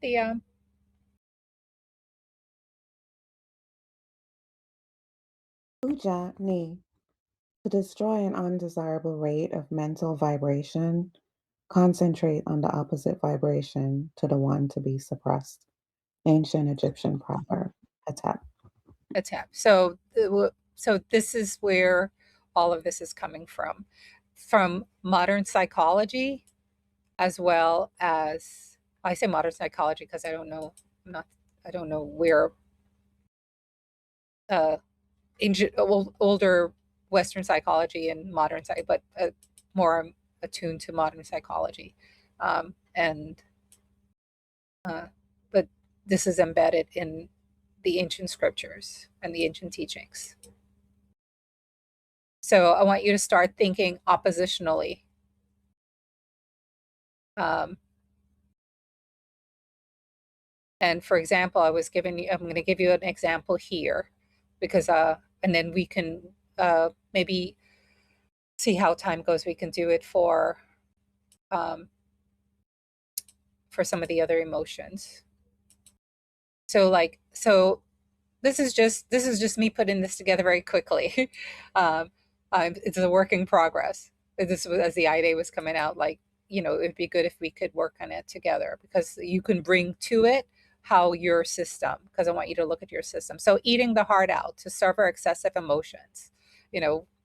Puja ni. To destroy an undesirable rate of mental vibration, concentrate on the opposite vibration to the one to be suppressed. Ancient Egyptian proverb. Atep. Attempt. So this is where all of this is coming from modern psychology, as well as, I say modern psychology because I don't know where older Western psychology and modern but more attuned to modern psychology, and but this is embedded in the ancient scriptures and the ancient teachings. So I want you to start thinking oppositionally. And for example, I'm going to give you an example here, because, and then we can maybe see how time goes. We can do it for for some of the other emotions. So this is just me putting this together very quickly. um, it's a work in progress. This was as the I Day was coming out, like, it'd be good if we could work on it together, because you can bring to it how your system, because I want you to look at your system. So eating the heart out to sever excessive emotions,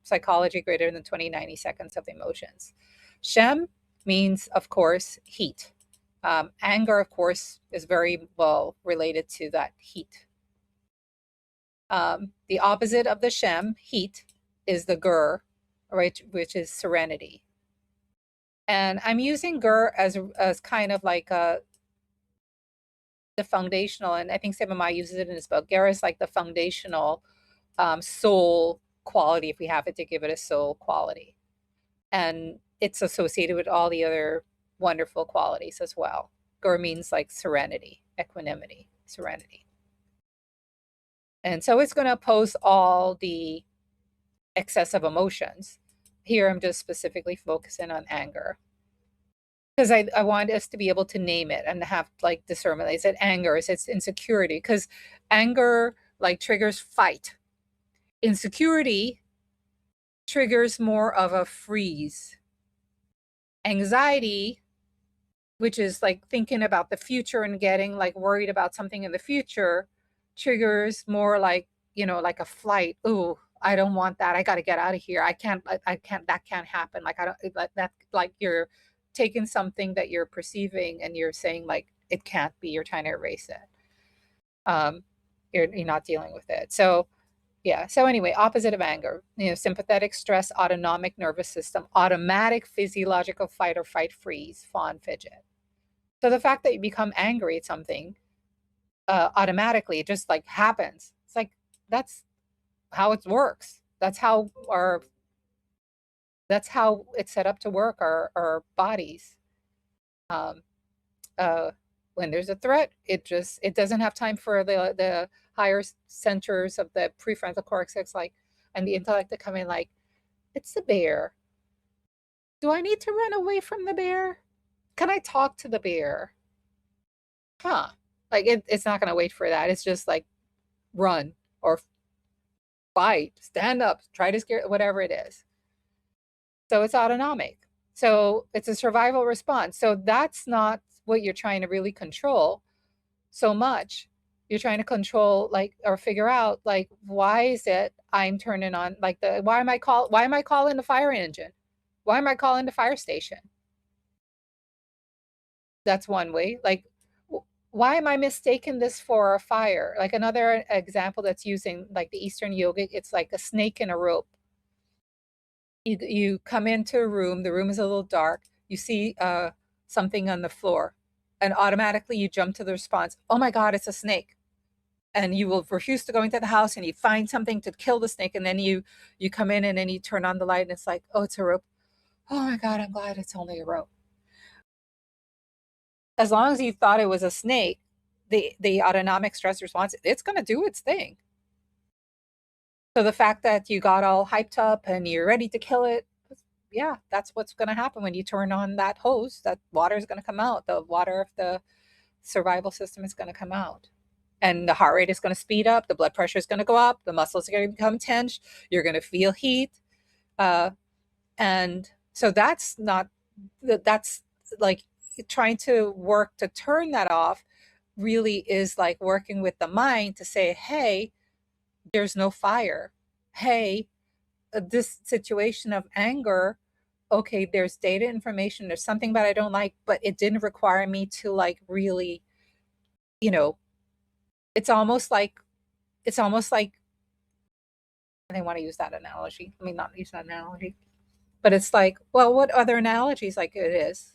psychology greater than 90 seconds of emotions. Shem means, of course, heat. Anger, of course, is very well related to that heat. The opposite of the Shem, heat, is the Gur, right, which is serenity. And I'm using Gur as kind of like the foundational, and I think Seba Dja uses it in his book. Gur is like the foundational soul quality, if we have it to give it a soul quality. And it's associated with all the other wonderful qualities as well. Gur means like serenity, equanimity, serenity. And so it's going to oppose all the excessive emotions. Here, I'm just specifically focusing on anger, because I want us to be able to name it and have like discernment. I said anger, it's insecurity, because anger like triggers fight. Insecurity triggers more of a freeze. Anxiety, which is like thinking about the future and getting like worried about something in the future, triggers more like, like a flight. Ooh, I don't want that. I got to get out of here. I can't, that can't happen. Like, I don't, that, like you're taking something that you're perceiving and you're saying like, it can't be, you're trying to erase it. You're not dealing with it. So yeah. So anyway, opposite of anger, sympathetic stress, autonomic nervous system, automatic physiological fight or fight, freeze, fawn, fidget. So the fact that you become angry at something automatically, it just like happens. It's like, that's how it works. That's how it's set up to work, our bodies. Um, when there's a threat, it doesn't have time for the higher centers of the prefrontal cortex, like, and the intellect to come in, like, it's the bear. Do I need to run away from the bear? Can I talk to the bear? Huh. Like, it's not going to wait for that. It's just like, run or fight, stand up, try to scare, whatever it is. So it's autonomic. So it's a survival response. So that's not what you're trying to really control so much. You're trying to control, like, or figure out, like, why is it I'm turning on, like, why am I calling the fire engine? Why am I calling the fire station? That's one way. Like, why am I mistaking this for a fire? Like, another example that's using like the Eastern yogic, it's like a snake in a rope. You come into a room, the room is a little dark, you see something on the floor, and automatically you jump to the response, oh my God, it's a snake. And you will refuse to go into the house, and you find something to kill the snake, and then you come in, and then you turn on the light, and it's like, oh, it's a rope. Oh my God, I'm glad it's only a rope. As long as you thought it was a snake, the autonomic stress response, it's going to do its thing. So the fact that you got all hyped up and you're ready to kill it, yeah, that's what's going to happen when you turn on that hose. That water is going to come out. The water of the survival system is going to come out. And the heart rate is going to speed up. The blood pressure is going to go up. The muscles are going to become tense. You're going to feel heat. And so that's like trying to work to turn that off really is like working with the mind to say, hey, there's no fire. Hey, this situation of anger, okay, there's data information, there's something that I don't like, but it didn't require me to like really, it's almost like I want to use that analogy. I mean, not use that analogy, but it's like, well, what other analogies like it is?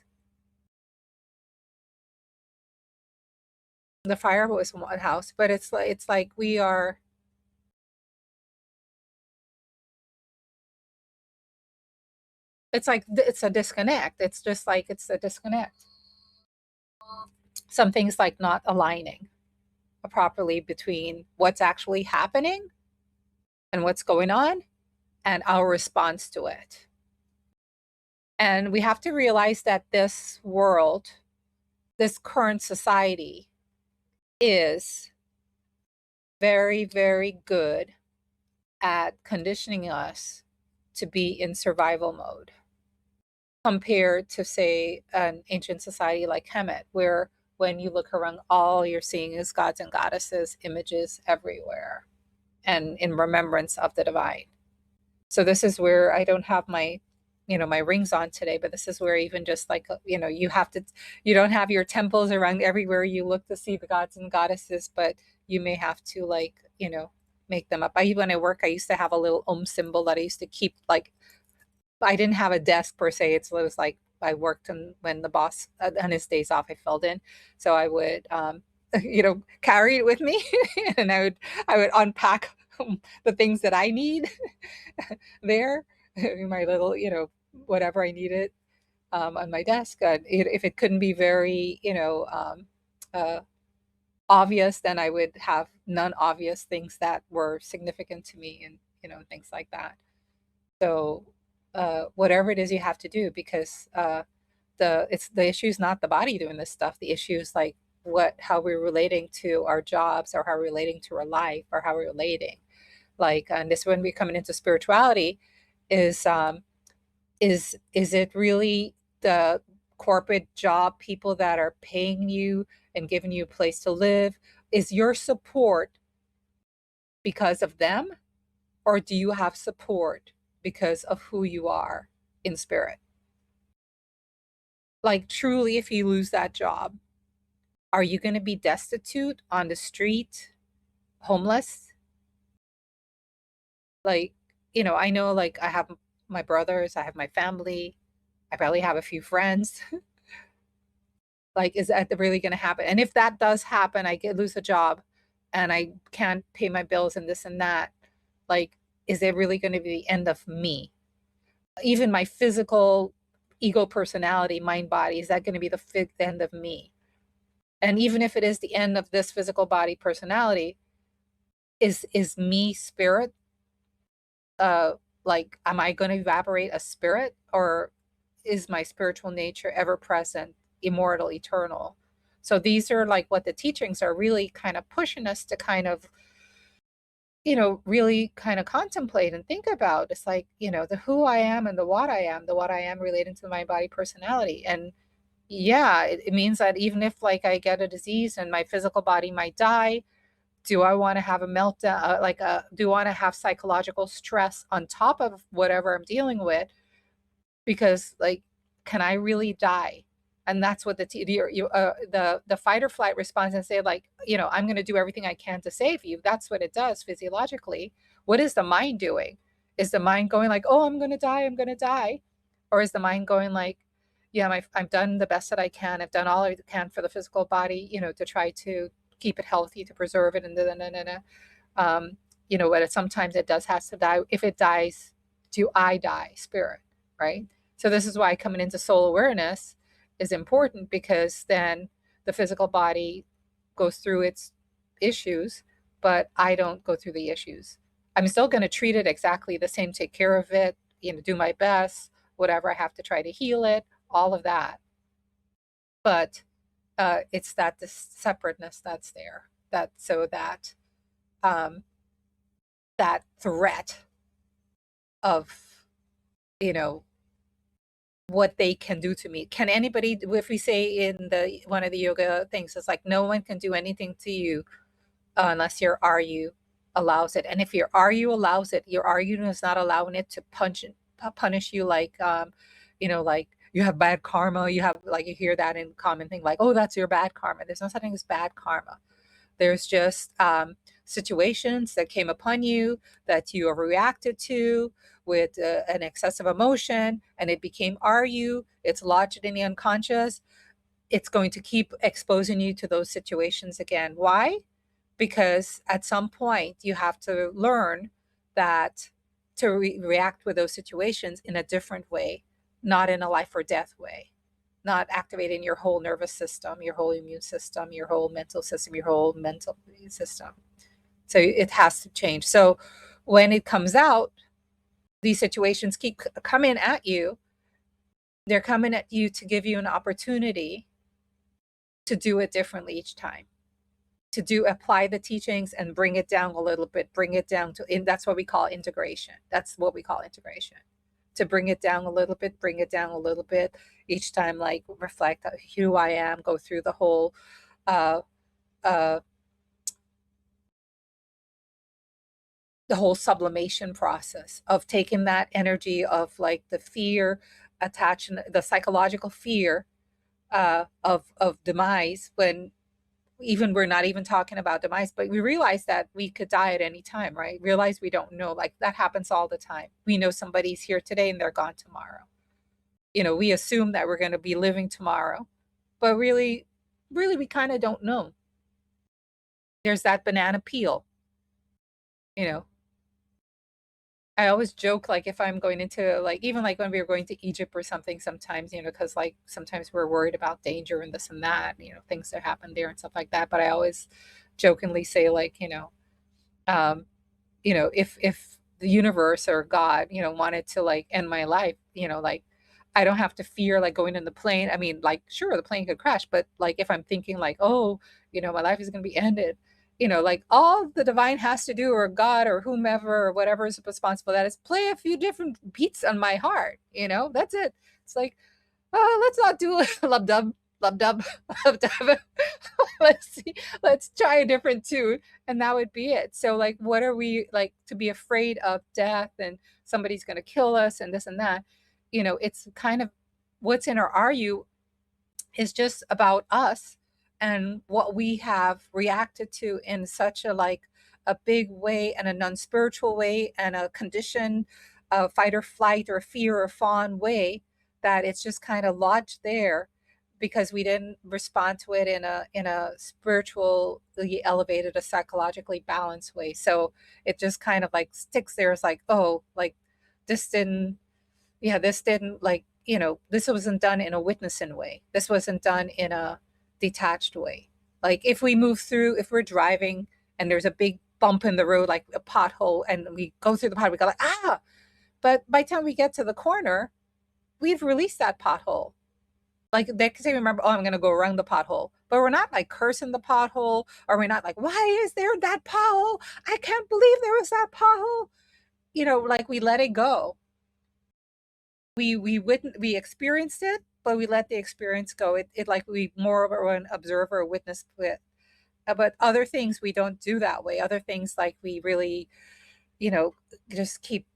The fire was one house, but it's like we are. It's like it's a disconnect. It's just like it's a disconnect. Something's like not aligning properly between what's actually happening and what's going on and our response to it. And we have to realize that this world, this current society, is very, very good at conditioning us to be in survival mode compared to, say, an ancient society like Kemet, where when you look around, all you're seeing is gods and goddesses, images everywhere, and in remembrance of the divine. So this is where I don't have my, my rings on today, but this is where even just like, you don't have your temples around everywhere you look to see the gods and goddesses, but you may have to like, make them up. When I work, I used to have a little symbol that I used to keep, like, I didn't have a desk per se. It was like I worked when the boss on his days off, I filled in. So I would, carry it with me and I would unpack the things that I need there, my little, whatever I needed on my desk. If it couldn't be very, uh, obvious, then I would have non-obvious things that were significant to me, and things like that. So whatever it is you have to do, because the issue is not the body doing this stuff. The issue is like how we're relating to our jobs, or how we're relating to our life, or how we're relating. Like, and this, when we're coming into spirituality, is it really the corporate job people that are paying you and giving you a place to live? Is your support because of them, or do you have support because of who you are in spirit? Like, truly, if you lose that job, are you going to be destitute on the street, homeless? Like, I know, like, I have my brothers, I have my family, I probably have a few friends. Like, is that really going to happen? And if that does happen, I lose a job and I can't pay my bills and this and that. Like, is it really going to be the end of me? Even my physical ego, personality, mind, body, is that going to be the end of me? And even if it is the end of this physical body, personality, is me spirit? Like, am I going to evaporate a spirit, or is my spiritual nature ever present, immortal, eternal? So these are like what the teachings are really kind of pushing us to kind of, really kind of contemplate and think about. It's like, the who I am and the what I am relating to my body, personality. And yeah, it means that even if like I get a disease and my physical body might die, do I want to have a meltdown? Do I want to have psychological stress on top of whatever I'm dealing with? Because, like, can I really die? And that's what the fight or flight response, and say, like, I'm going to do everything I can to save you. That's what it does physiologically. What is the mind doing? Is the mind going like, oh, I'm going to die, I'm going to die? Or is the mind going like, yeah, I've done the best that I can. I've done all I can for the physical body, to try to keep it healthy, to preserve it, and but sometimes it does have to die. If it dies, do I die, spirit, right? So this is why coming into soul awareness is important, because then the physical body goes through its issues, but I don't go through the issues. I'm still going to treat it exactly the same, take care of it, do my best, whatever I have to try to heal it, all of that. But it's that this separateness that's there, um, that threat of, you know, what they can do to me. Can anybody, if we say in the one of the yoga things, it's like no one can do anything to you unless your RU allows it. And if your RU allows it, your RU is not allowing it to punish you, like like you have bad karma. You have, like, you hear that in common thing, like, oh, that's your bad karma. There's no such thing as bad karma. There's just situations that came upon you that you reacted to with an excessive emotion, and it became RU. It's lodged in the unconscious. It's going to keep exposing you to those situations again. Why? Because at some point you have to learn that to react with those situations in a different way, not in a life or death way, not activating your whole nervous system, your whole immune system, your whole mental system, your whole mental system. So it has to change. So when it comes out, these situations keep coming at you. They're coming at you to give you an opportunity to do it differently each time, to apply the teachings and bring it down a little bit, bring it down to, that's what we call integration. That's what we call integration. To bring it down a little bit, bring it down a little bit each time, like reflect who I am, go through the whole uh, uh, sublimation process of taking that energy of like the fear, attachment, the psychological fear of demise, when even we're not even talking about demise, but we realize that we could die at any time, right? Realize we don't know, like that happens all the time. We know somebody's here today and they're gone tomorrow. We assume that we're going to be living tomorrow, but really we kind of don't know. There's that banana peel. you know I always joke, like if I'm going into, like, even like when we were going to Egypt or something sometimes, because like sometimes we're worried about danger and this and that, things that happen there and stuff like that. But I always jokingly say, like, um, if the universe or God, wanted to like end my life, like I don't have to fear like going in the plane. I mean, like, sure, the plane could crash, but like if I'm thinking like, oh, my life is going to be ended, like all the divine has to do, or God or whomever or whatever is responsible, that is play a few different beats on my heart. That's it. It's like, let's not do love dub, love dub, love dub. Let's see, let's try a different tune, and that would be it. So like, what are we like to be afraid of death and somebody's going to kill us and this and that? It's kind of what's in our are you is just about us and what we have reacted to in such a like a big way and a non-spiritual way and a conditioned fight or flight or fear or fawn way, that it's just kind of lodged there because we didn't respond to it in a spiritually elevated, a psychologically balanced way. So it just kind of like sticks there. It's like, oh, like this didn't yeah, this didn't like, this wasn't done in a witnessing way. This wasn't done in a detached way. Like if we're driving and there's a big bump in the road, like a pothole, and we go through the pothole, we go like, ah, but by the time we get to the corner, we've released that pothole. Like they can say, remember, oh, I'm going to go around the pothole, but we're not like cursing the pothole, or we're not like, why is there that pothole? I can't believe there was that pothole. Like we let it go. We experienced it, but we let the experience go. It like we more of an observer, witness with. But other things we don't do that way. Other things like we really, you know, just keep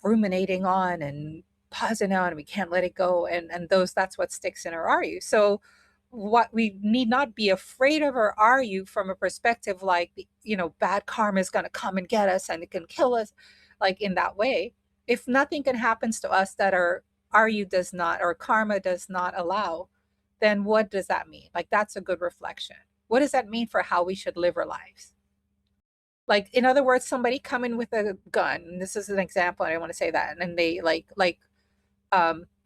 ruminating on and pausing on, and we can't let it go. And that's what sticks in our are you. So what we need not be afraid of our are you from a perspective like, bad karma is going to come and get us and it can kill us, like in that way. If nothing can happen to us that our are you does not, or karma does not allow, then what does that mean? Like that's a good reflection. What does that mean for how we should live our lives? Like, in other words, somebody coming with a gun, and this is an example, and I want to say that, and they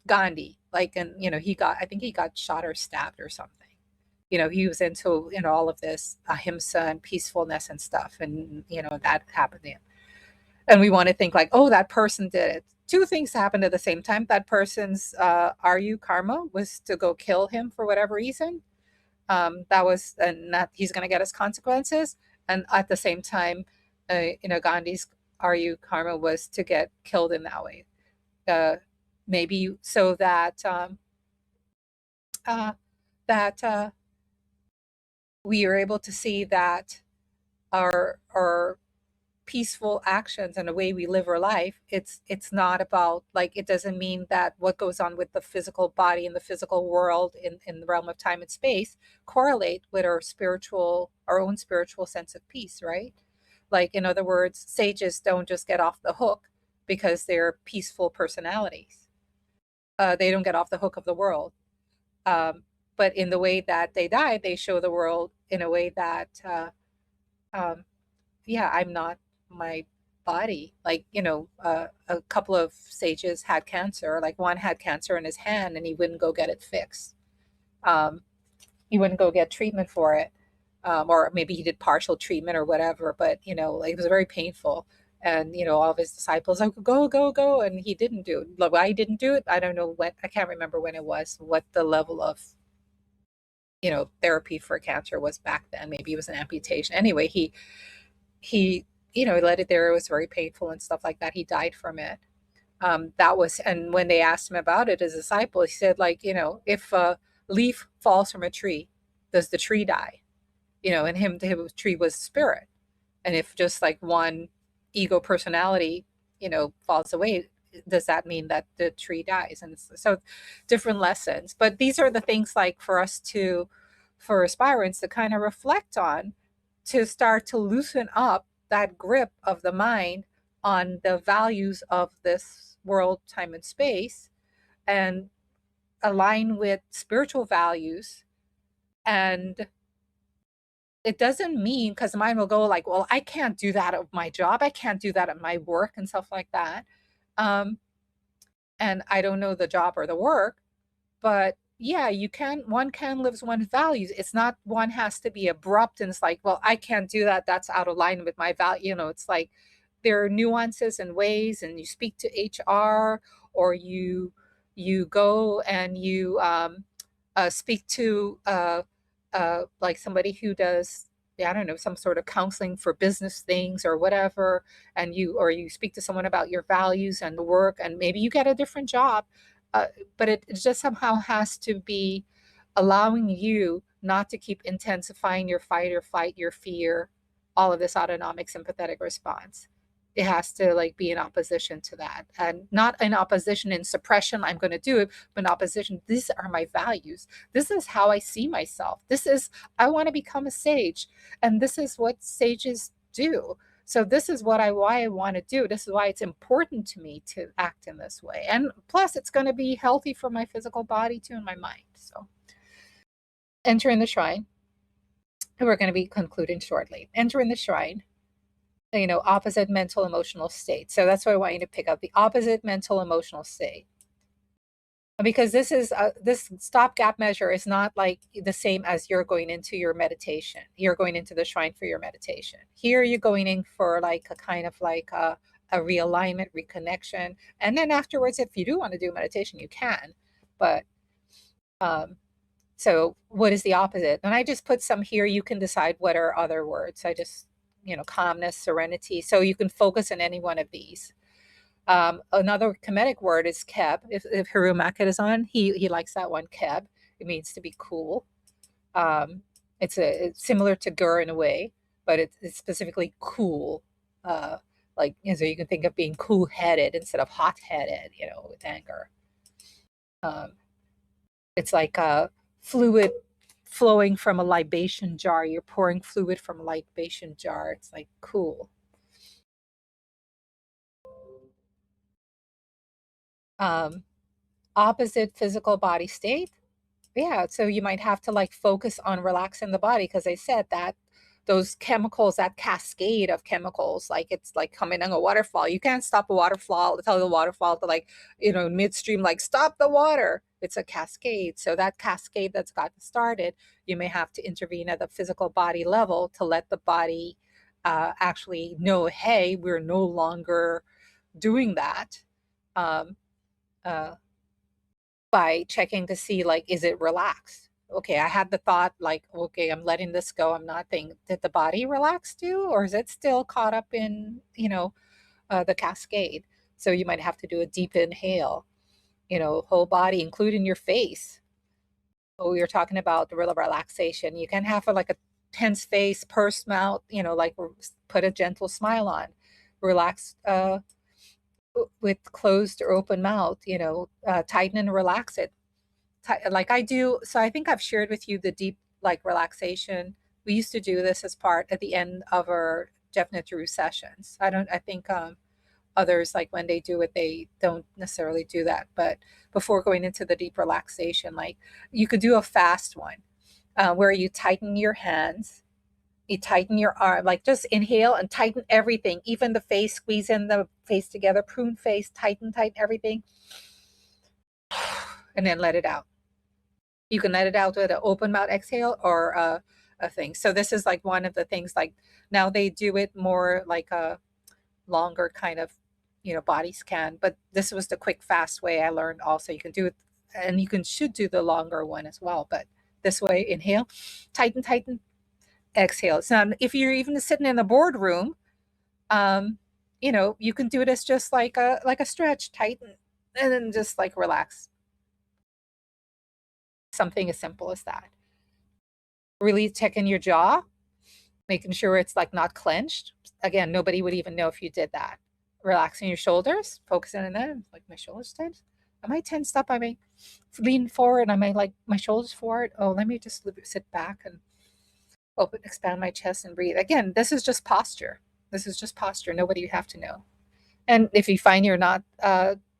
Gandhi, like, and I think he got shot or stabbed or something. He was into all of this ahimsa and peacefulness and stuff, and that happened to him. And we want to think like, oh, that person did it. Two things happened at the same time. That person's are you karma was to go kill him for whatever reason. That was, and that he's going to get his consequences. And at the same time, Gandhi's are you karma was to get killed in that way. Maybe so that uh, that we are able to see that our peaceful actions and the way we live our life, it's not about like, it doesn't mean that what goes on with the physical body and the physical world in the realm of time and space correlate with our own spiritual sense of peace, right? Like, in other words, sages don't just get off the hook because they're peaceful personalities. They don't get off the hook of the world. But in the way that they die, they show the world in a way that um, yeah, I'm not my body. Like, a couple of sages had cancer. Like, one had cancer in his hand and he wouldn't go get it fixed. He wouldn't go get treatment for it. Or maybe he did partial treatment or whatever, but, like, it was very painful. And all of his disciples like, go, go, go, and he didn't do it. Why he didn't do it, I don't know. When, I can't remember when it was, what the level of therapy for cancer was back then. Maybe it was an amputation. Anyway, he let it there. It was very painful and stuff like that. He died from it. That was, and when they asked him about it, his disciple, he said, like, if a leaf falls from a tree, does the tree die? And him, the tree was spirit. And if just like one ego personality, falls away, does that mean that the tree dies? And so different lessons. But these are the things like for aspirants to kind of reflect on, to start to loosen up that grip of the mind on the values of this world, time, and space, and align with spiritual values. And it doesn't mean, because the mind will go like, well, I can't do that at my job, I can't do that at my work and stuff like that. And I don't know the job or the work, but yeah, one can live one's values. It's not one has to be abrupt and it's like, well, I can't do that, that's out of line with my value. It's like there are nuances and ways, and you speak to HR, or you go and you speak to like somebody who does, I don't know, some sort of counseling for business things or whatever, and you speak to someone about your values and the work, and maybe you get a different job, but it just somehow has to be allowing you not to keep intensifying your fight or flight, your fear, all of this autonomic sympathetic response. It has to like be in opposition to that, and not in opposition in suppression, I'm going to do it, but in opposition, these are my values, this is how I see myself, I want to become a sage, and this is what sages do. So this is why I want to do, this is why it's important to me to act in this way, and plus it's going to be healthy for my physical body too, and my mind. So entering the shrine, we're going to be concluding shortly. Entering the shrine, opposite mental emotional state. So that's what I want you to pick up, the opposite mental emotional state. Because this stopgap measure is not like the same as you're going into your meditation. You're going into the shrine for your meditation. Here you're going in for like a kind of like a realignment, reconnection. And then afterwards, if you do want to do meditation, you can. But so what is the opposite? And I just put some here. You can decide what are other words. I just, calmness, serenity. So you can focus on any one of these. Another Kemetic word is keb. If Haru Maket is on, he likes that one, keb. It means to be cool. It's similar to gur in a way, but it's specifically cool. Like, so you can think of being cool-headed instead of hot-headed, with anger. It's like a fluid flowing from a libation jar. You're pouring fluid from a libation jar. It's like cool. Opposite physical body state. Yeah, so you might have to like focus on relaxing the body, because I said that those chemicals, that cascade of chemicals, like it's like coming on a waterfall. You can't stop a waterfall, tell the waterfall to like, midstream, like stop the water. It's a cascade. So that cascade that's got started, you may have to intervene at the physical body level to let the body actually know, hey, we're no longer doing that. By checking to see, like, is it relaxed? Okay, I had the thought, like, okay, I'm letting this go. I'm not thinking, did the body relax too? Or is it still caught up in, the cascade? So you might have to do a deep inhale, whole body, including your face. Oh, you're talking about the real relaxation. You can have like a tense face, pursed mouth, like put a gentle smile on. Relax with closed or open mouth, tighten and relax it. Like I do. So I think I've shared with you the deep like relaxation. We used to do this as part at the end of our Jeff Drew sessions. I think others, like when they do it, they don't necessarily do that. But before going into the deep relaxation, like you could do a fast one where you tighten your hands, you tighten your arm, like just inhale and tighten everything, even the face, squeeze in the face together, prune face, tighten everything, and then let it out. You can let it out with an open mouth exhale or a thing. So this is like one of the things, like now they do it more like longer kind of, body scan. But this was the quick, fast way I learned also. You can do it, and should do the longer one as well. But this way, inhale, tighten, tighten, exhale. So if you're even sitting in the boardroom, you can do this just like a stretch, tighten, and then just like relax. Something as simple as that. Really checking your jaw, making sure it's like not clenched. Again, nobody would even know if you did that. Relaxing your shoulders, focusing on that, like my shoulders tense. Am I tensed up? I may lean forward. I may like my shoulders forward. Oh, let me just sit back and open, expand my chest and breathe. Again, this is just posture. This is just posture. Nobody would have to know. And if you find you're not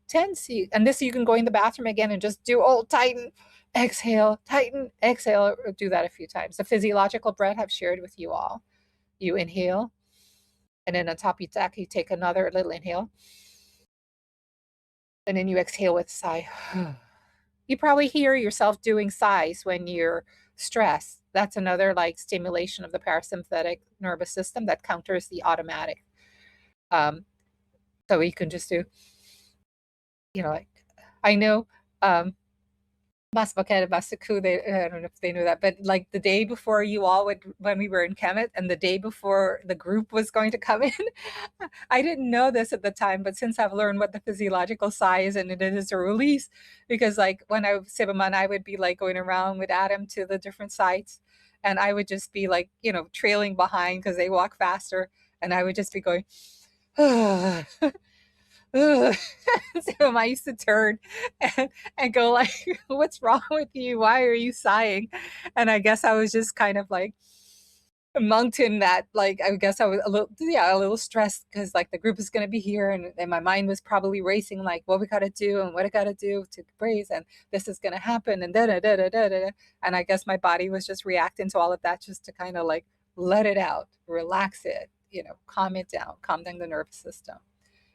tense, you can go in the bathroom again and just do tighten, exhale, or do that a few times. The physiological breath I've shared with you all. You inhale, and then on top of that, you take another little inhale, and then you exhale with a sigh. You probably hear yourself doing sighs when you're stressed. That's another like stimulation of the parasympathetic nervous system that counters the automatic. So you can just do, like, I know, Mas Baked Basaku, I don't know if they knew that, but like the day before you all would, when we were in Kemet, and the day before the group was going to come in, I didn't know this at the time, but since I've learned what the physiological sigh is, and it is a release, because like when Seba and I would be like going around with Adam to the different sites, and I would just be like, trailing behind because they walk faster, and I would just be going, so I used to turn and go like, what's wrong with you? Why are you sighing? And I guess I was just kind of like mountain that, like, I guess I was a little stressed because like the group is going to be here, and my mind was probably racing like what we got to do and what I got to do to praise, and this is going to happen, and da. And I guess my body was just reacting to all of that just to kind of like let it out, relax it, calm it down, calm down the nervous system.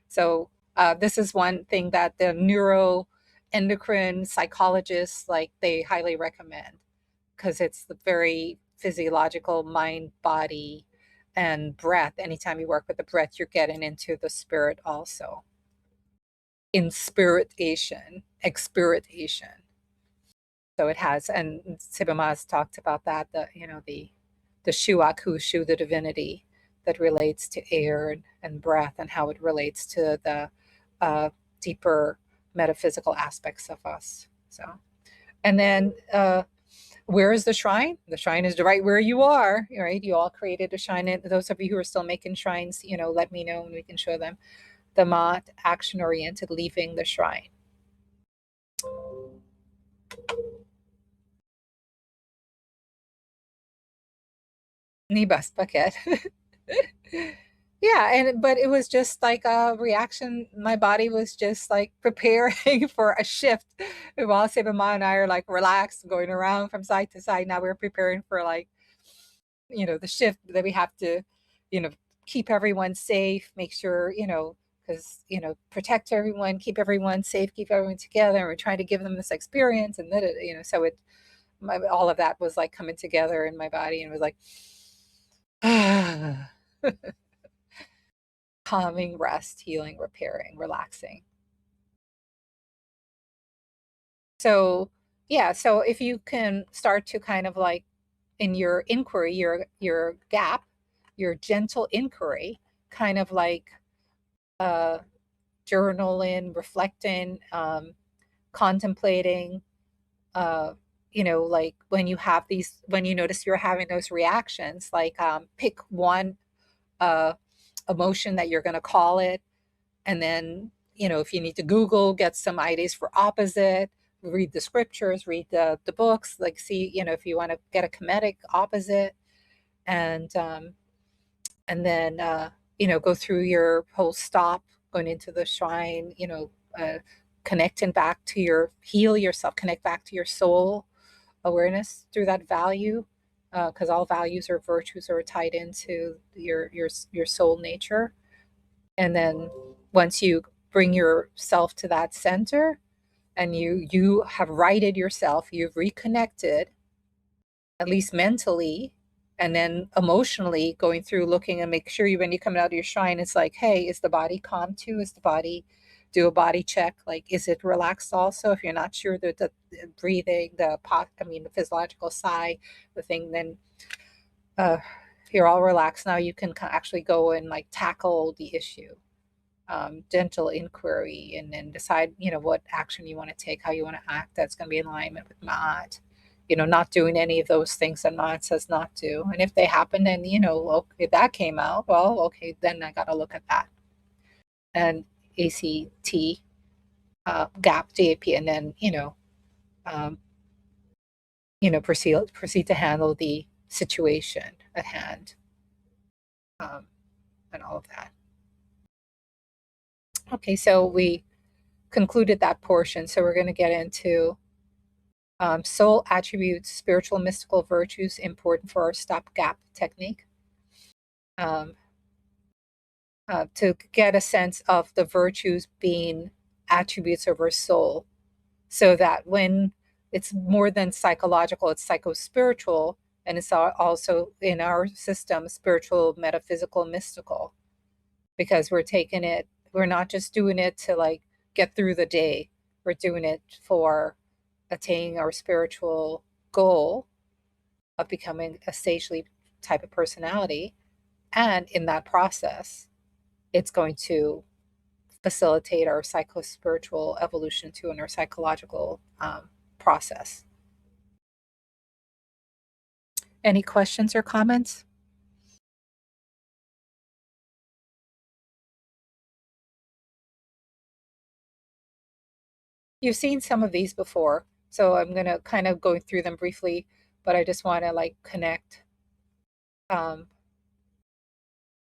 So this is one thing that the neuroendocrine psychologists, like, they highly recommend, because it's the very physiological mind, body, and breath. Anytime you work with the breath, you're getting into the spirit also. Inspiritation, expiritation. So it has, and Sibama has talked about that, the shuak, shu, the divinity that relates to air and breath, and how it relates to the deeper metaphysical aspects of us. So, and then where is the shrine? The shrine is right where you are, right? You all created a shrine. And those of you who are still making shrines, let me know and we can show them. The mat, action-oriented, leaving the shrine. Nibas paket. Yeah, but it was just like a reaction. My body was just like preparing for a shift. While Seba and I are like relaxed, going around from side to side. Now we're preparing for like, the shift that we have to, keep everyone safe, make sure, because, protect everyone, keep everyone safe, keep everyone together. And we're trying to give them this experience, and then, so all of that was like coming together in my body, and it was like, calming, rest, healing, repairing, relaxing. So yeah, so if you can start to kind of like in your inquiry, your gap, your gentle inquiry, kind of like journaling, reflecting, contemplating, like when you notice you're having those reactions, like pick one emotion that you're going to call it, and then if you need to Google, get some ideas for opposite, read the scriptures, read the books, like see if you want to get a comedic opposite, and then go through your whole stop, going into the shrine, connecting back to heal yourself, connect back to your soul awareness through that value, because all values or virtues are tied into your soul nature. And then once you bring yourself to that center, and you have righted yourself, you've reconnected, at least mentally, And then emotionally going through, looking and make sure when you come out of your shrine, it's like, hey, is the body calm too? Is the body, do a body check? Like, is it relaxed also? If you're not sure that the breathing, the physiological sigh, the thing, then if you're all relaxed now, you can actually go and like tackle the issue. Gentle inquiry, and then decide, what action you want to take, how you want to act that's going to be in alignment with Ma'at. Not doing any of those things that Ma'at says not to. And if they happen, then, if that came out, well, okay, then I got to look at that. And ACT, gap, GAP, and then, um, proceed to handle the situation at hand, and all of that. Okay, so we concluded that portion. So we're going to get into soul attributes, spiritual mystical virtues important for our stopgap technique. To get a sense of the virtues being attributes of our soul, so that when it's more than psychological, it's psycho-spiritual, and it's also in our system, spiritual, metaphysical, mystical, because we're not just doing it to like get through the day. We're doing it for attaining our spiritual goal of becoming a sagely type of personality. And in that process, it's going to facilitate our psycho-spiritual evolution too, in our psychological process. Any questions or comments? You've seen some of these before, so I'm going to kind of go through them briefly, but I just want to like connect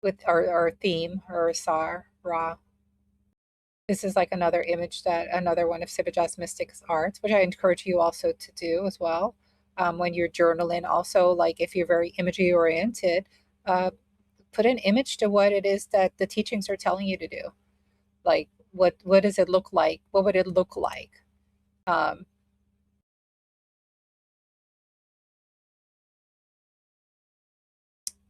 with our theme, or Sar, Ra. This is like another image, another one of Seba Dja's mystic arts, which I encourage you also to do as well. When you're journaling, also, like if you're very imagery oriented, put an image to what it is that the teachings are telling you to do. Like, what does it look like? What would it look like?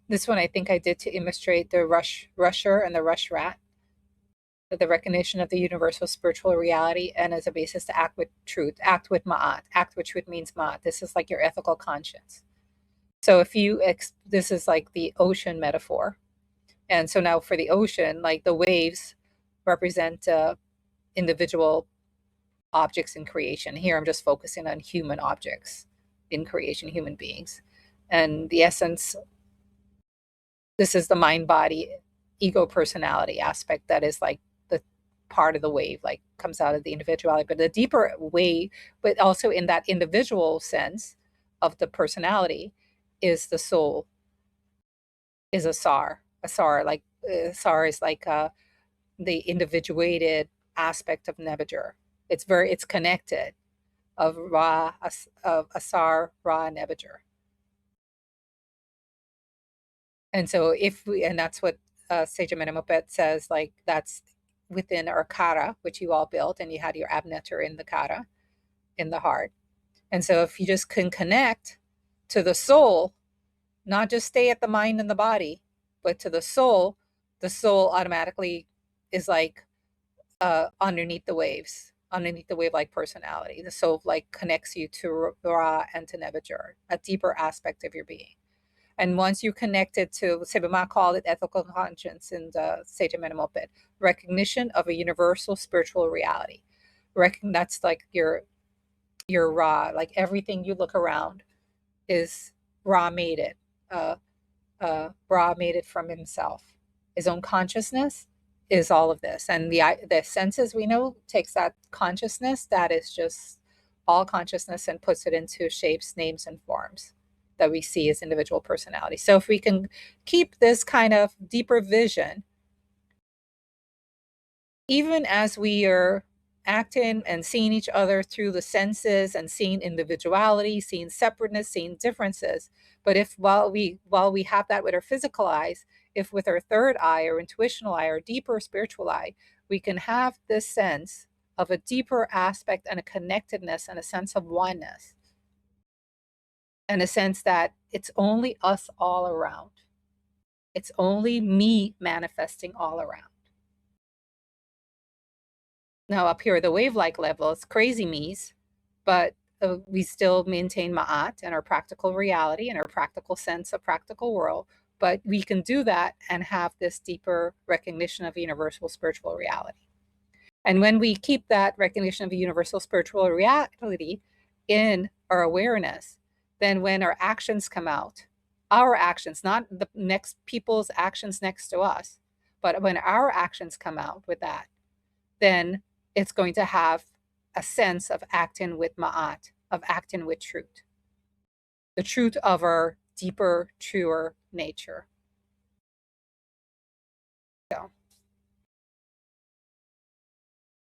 This one I think I did to illustrate the rusher and the rush rat, the recognition of the universal spiritual reality, and as a basis to act with truth, act with ma'at. Act with truth means ma'at. This is like your ethical conscience. So if you, this is like the ocean metaphor. And so now for the ocean, like the waves represent individual objects in creation. Here I'm just focusing on human objects in creation, human beings. And the essence, this is the mind body ego personality aspect that is like the part of the wave, like comes out of the individuality. But the deeper wave, but also in that individual sense of the personality, is the soul, is a sar. A sar, like sar is like the individuated aspect of Nebuchadnezzar. It's connected of Ra, of Asar, Ra, and Nebuchadnezzar. And so and that's what Sage Amenemopet says, like that's within our kara, which you all built, and you had your abnetter in the kara, in the heart. And so if you just can connect to the soul, not just stay at the mind and the body, but to the soul automatically is like underneath the waves, underneath the wave-like personality. The soul like connects you to Ra and to Nebuchadnezzar, a deeper aspect of your being. And once you connected to, Sebema called it ethical conscience in the Sage Amenemopet, recognition of a universal spiritual reality. That's like your Ra, like everything you look around is Ra made it. Ra made it from himself. His own consciousness is all of this. And the senses, we know, takes that consciousness that is just all consciousness and puts it into shapes, names, and forms that we see as individual personalities. So if we can keep this kind of deeper vision, even as we are acting and seeing each other through the senses and seeing individuality, seeing separateness, seeing differences, but if while we have that with our physical eyes, if with our third eye or intuitional eye or deeper spiritual eye, we can have this sense of a deeper aspect and a connectedness and a sense of oneness, and a sense that it's only us all around. It's only me manifesting all around. Now up here, the wave-like level, it's crazy me's, but we still maintain ma'at and our practical reality and our practical sense of practical world. But we can do that and have this deeper recognition of universal spiritual reality. And when we keep that recognition of a universal spiritual reality in our awareness, then when our actions come out, our actions, not the next people's actions next to us, but when our actions come out with that, then it's going to have a sense of acting with ma'at, of acting with truth, the truth of our deeper, truer nature. So,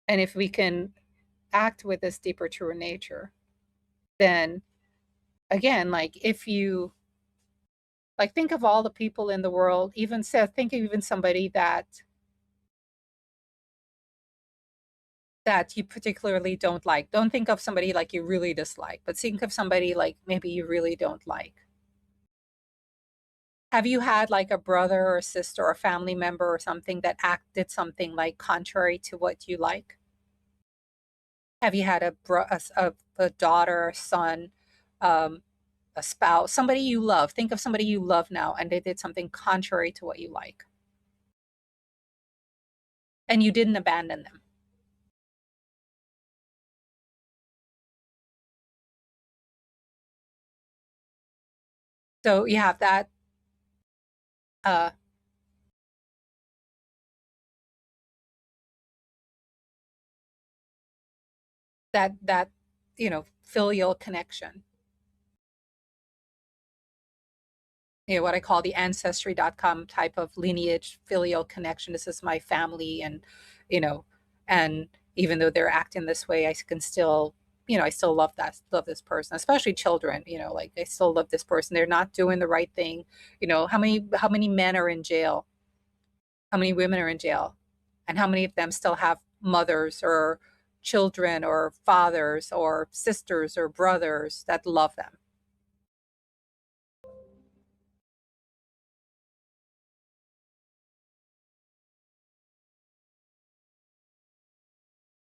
and if we can act with this deeper, truer nature, then again, like if you like think of all the people in the world, even think of even somebody that you particularly don't like. Don't think of somebody like you really dislike, but think of somebody like maybe you really don't like. Have you had like a brother or sister or family member or something that did something like contrary to what you like? Have you had a daughter, a son, a spouse, somebody you love? Think of somebody you love now and they did something contrary to what you like. And you didn't abandon them. So you have that that filial connection. What I call the ancestry.com type of lineage filial connection. This is my family, and and even though they're acting this way, I can still I still love this person, especially children. Like I still love this person. They're not doing the right thing. How many men are in jail? How many women are in jail? And how many of them still have mothers or children or fathers or sisters or brothers that love them?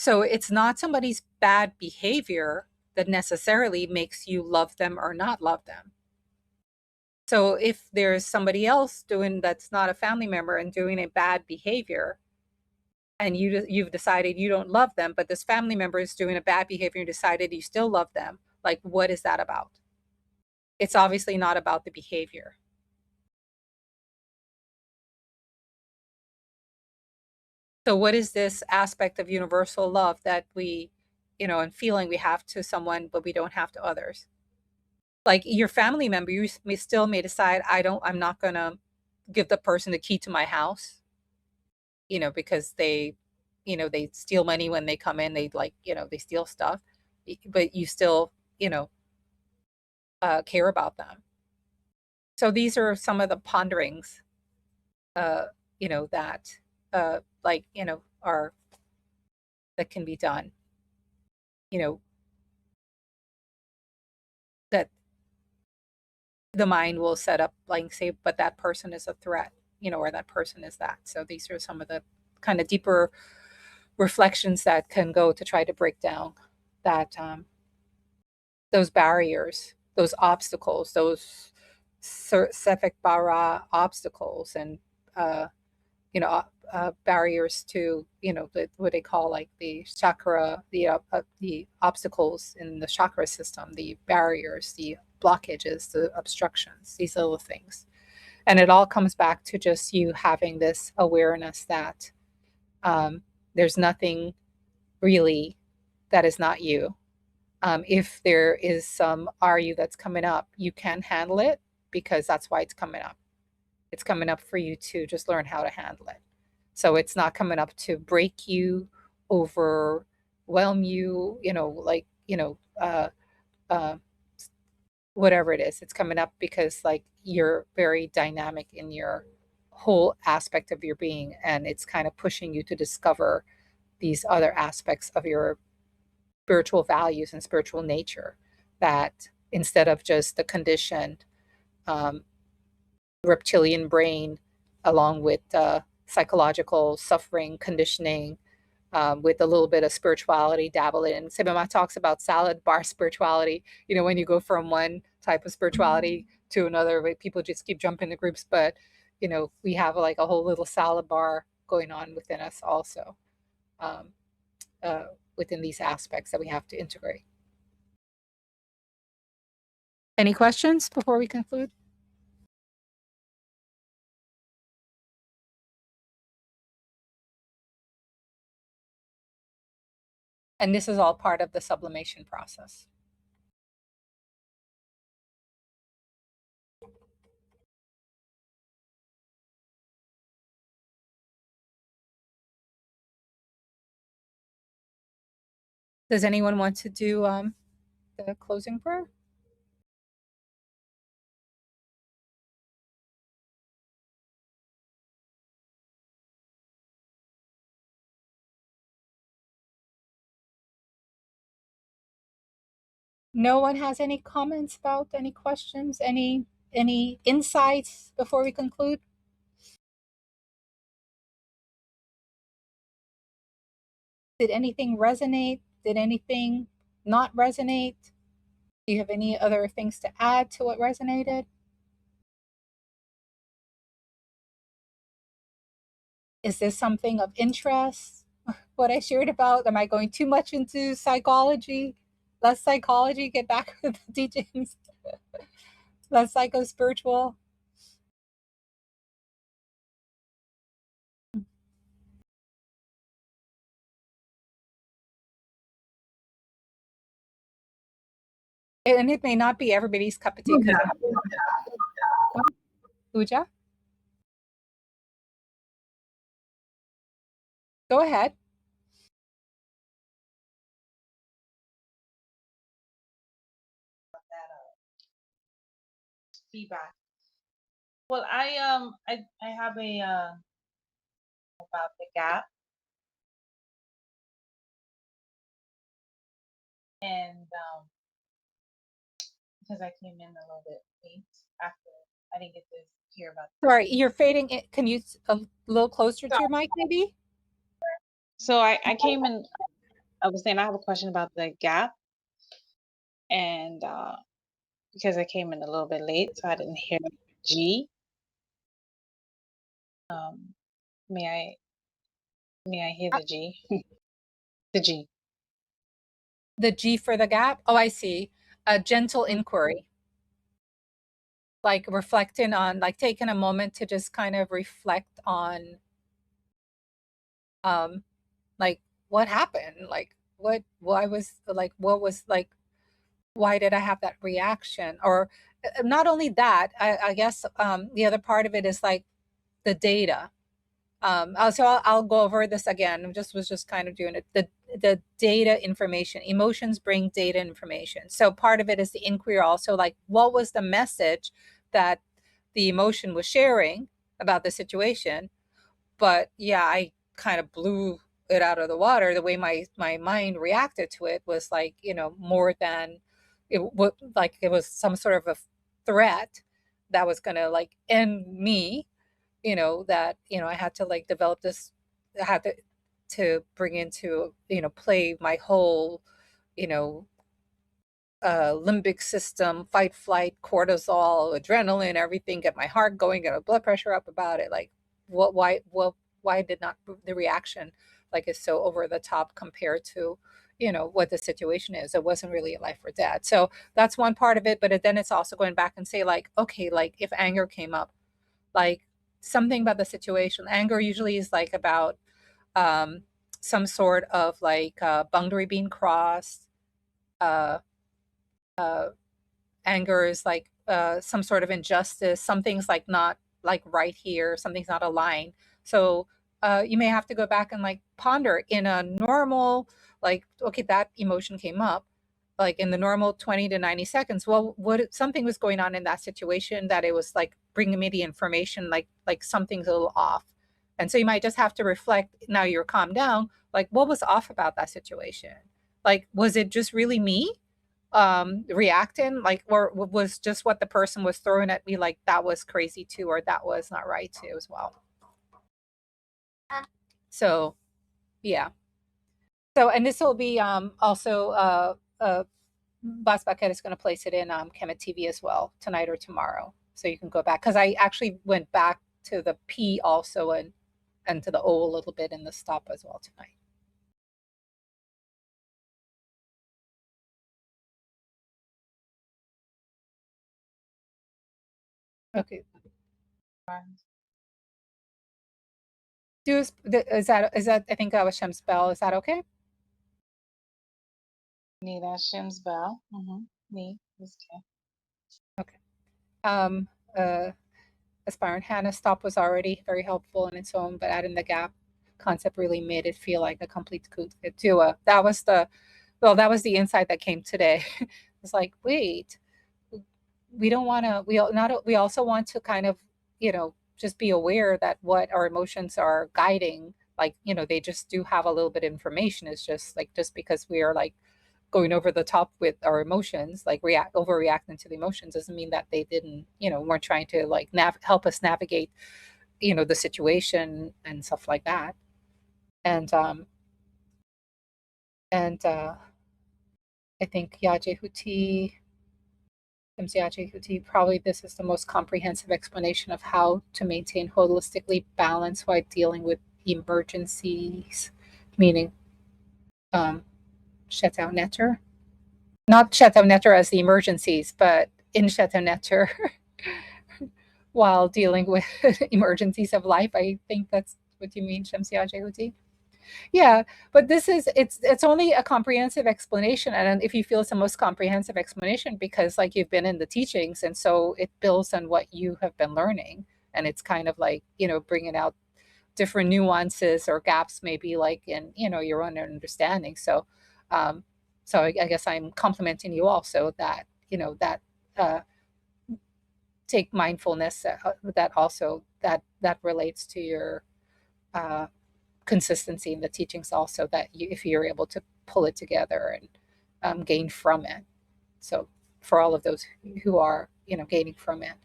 So it's not somebody's bad behavior that necessarily makes you love them or not love them. So if there's somebody else doing that's not a family member and doing a bad behavior, and you've decided you don't love them, but this family member is doing a bad behavior and you decided you still love them, like what is that about? It's obviously not about the behavior. So what is this aspect of universal love that we, and feeling we have to someone, but we don't have to others? Like your family member, you still may decide, I'm not going to give the person the key to my house, because they steal money when they come in, they they steal stuff, but you still, care about them. So these are some of the ponderings, that, are, that can be done, that the mind will set up, like say, but that person is a threat, or that person is that. So these are some of the kind of deeper reflections that can go to try to break down that those barriers, those obstacles, those Sefik bara obstacles, and barriers to what they call like the chakra, the obstacles in the chakra system, the barriers, the blockages, the obstructions, these little things. And it all comes back to just you having this awareness that there's nothing really that is not you. If there is some are you that's coming up, you can handle it because that's why it's coming up. It's coming up for you to just learn how to handle it. So it's not coming up to break you, overwhelm you, whatever it is. It's coming up because like you're very dynamic in your whole aspect of your being, and it's kind of pushing you to discover these other aspects of your spiritual values and spiritual nature, that instead of just the conditioned reptilian brain, along with psychological suffering, conditioning, with a little bit of spirituality dabble in. Seba talks about salad bar spirituality. When you go from one type of spirituality to another, people just keep jumping the groups. But we have like a whole little salad bar going on within us also, um, within these aspects that we have to integrate. Any questions before we conclude? And this is all part of the sublimation process. Does anyone want to do the closing prayer? No one has any comments about any questions, any insights before we conclude? Did anything resonate? Did anything not resonate? Do you have any other things to add to what resonated? Is this something of interest? What I shared about? Am I going too much into psychology? Less psychology, get back to the teachings. Less psycho-spiritual. And it may not be everybody's cup of tea. Uja? Go ahead. Feedback. Well, I have a about the gap, and because I came in a little bit late after, I didn't get to hear about. Sorry, you're fading. Can you a little closer to your mic, maybe? So I came in. I was saying I have a question about the gap, and because I came in a little bit late, so I didn't hear G. May I hear the G? The G. The G for the gap? Oh, I see. A gentle inquiry. Like reflecting on, like taking a moment to just kind of reflect on, like what happened? Like why was like, what was like, why did I have that reaction? Or not only that, I guess the other part of it is like the data. I'll go over this again. Was just kind of doing it. The data information, emotions bring data information. So part of it is the inquiry also, like what was the message that the emotion was sharing about the situation. But yeah, I kind of blew it out of the water. The way my mind reacted to it was like, more than like it was some sort of a threat that was going to like end me, that I had to like develop this. I had to bring into play my whole you know limbic system, fight, flight, cortisol, adrenaline, everything, get my heart going, get my blood pressure up about it. Like, why did not the reaction like is so over the top compared to, what the situation is? It wasn't really a life or death. So that's one part of it. But then it's also going back and say like, okay, like if anger came up, like something about the situation, anger usually is like about um, some sort of like boundary being crossed, uh, uh, anger is like some sort of injustice, something's like not like right here, something's not aligned. So you may have to go back and like ponder in a normal, like, okay, that emotion came up, like in the normal 20 to 90 seconds. Well, what something was going on in that situation that it was like bringing me the information, like something's a little off. And so you might just have to reflect. Now you're calmed down, like what was off about that situation? Like, was it just really me? reacting, like, or was just what the person was throwing at me, like that was crazy too, or that was not right too as well. So yeah. So, and this will be also Boss Bucket is going to place it in KMTTV as well tonight or tomorrow, so you can go back, because I actually went back to the P also, and to the O a little bit in the stop as well tonight. Okay. Is that I think that was Shem's bell. Is that okay? Nee, that's Shim's bell. Nee, that's okay. Okay. Aspirant Hannah's stop was already very helpful in its own, but adding the gap concept really made it feel like a complete duo. That was the insight that came today. It's like, wait, we don't want to. We also want to kind of, just be aware that what our emotions are guiding. Like, they just do have a little bit of information. It's just like, just because we are like going over the top with our emotions, like overreacting to the emotions, doesn't mean that they didn't, weren't trying to like help us navigate, the situation and stuff like that. And I think Yaje Huti, Yaje Huti, probably this is the most comprehensive explanation of how to maintain holistically balance while dealing with emergencies, meaning shutdown netter. Not shutdown netter as the emergencies, but in shutdown netter while dealing with emergencies of life. I think that's what you mean, Shamsia Jehuti. Yeah, but it's only a comprehensive explanation, and if you feel it's the most comprehensive explanation because like you've been in the teachings, and so it builds on what you have been learning, and it's kind of like bringing out different nuances or gaps maybe like in your own understanding. So I guess I'm complimenting you also that that take mindfulness, that also that relates to your consistency in the teachings also, that if you're able to pull it together and gain from it. So for all of those who are gaining from it,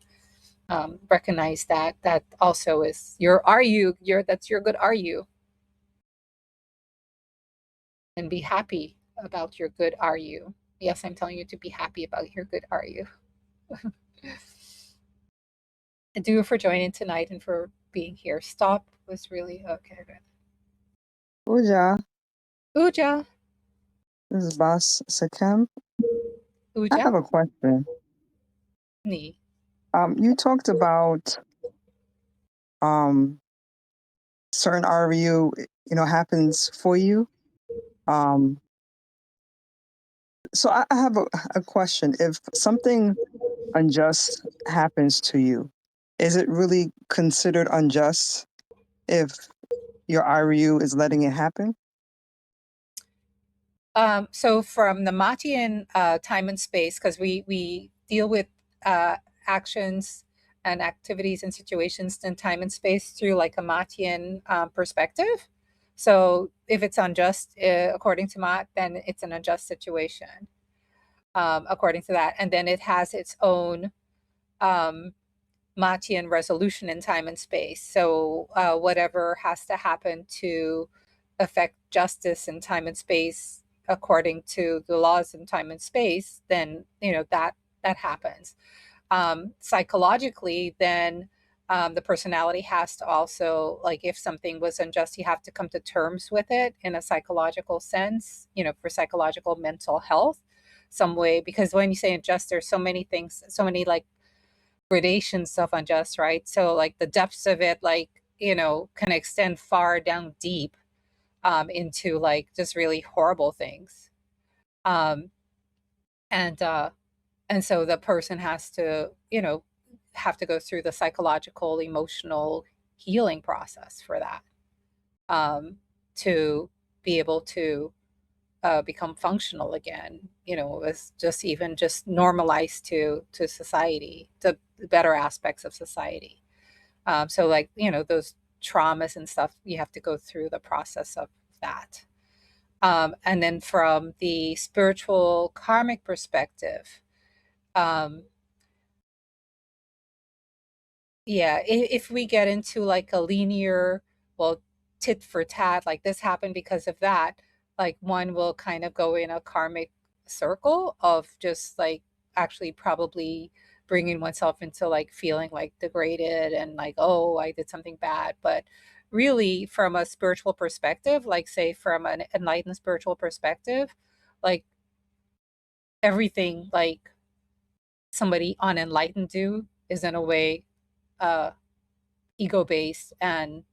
recognize that also is that's your good are you, and be happy about your good are you. Yes, I'm telling you to be happy about your good are you. And do for joining tonight and for being here. Stop was really okay. Uja, Uja, this is Boss Sakem. I Uja, have a question. Ni. You talked about certain RVU, happens for you. So I have a question. If something unjust happens to you, is it really considered unjust if your RVU is letting it happen? So from the Machian time and space, because we deal with actions and activities and situations in time and space through like a Machian perspective. So if it's unjust, according to Mat, then it's an unjust situation, according to that. And then it has its own Machian resolution in time and space. So whatever has to happen to affect justice in time and space according to the laws in time and space, then that happens. Psychologically, then the personality has to also, like, if something was unjust, you have to come to terms with it in a psychological sense, for psychological mental health, some way. Because when you say unjust, there's so many things, so many like gradations of unjust, right? So like the depths of it, like, can extend far down deep into like just really horrible things. Um, and so the person has to, have to go through the psychological, emotional healing process for that, to be able to become functional again, as just even just normalized to society, to better aspects of society. So like, those traumas and stuff, you have to go through the process of that. And then from the spiritual karmic perspective, yeah, if we get into like a linear, well, tit for tat, like this happened because of that, like one will kind of go in a karmic circle of just like actually probably bringing oneself into like feeling like degraded and like, oh, I did something bad. But really, from a spiritual perspective, like say from an enlightened spiritual perspective, like everything like somebody unenlightened do is in a way uh ego based and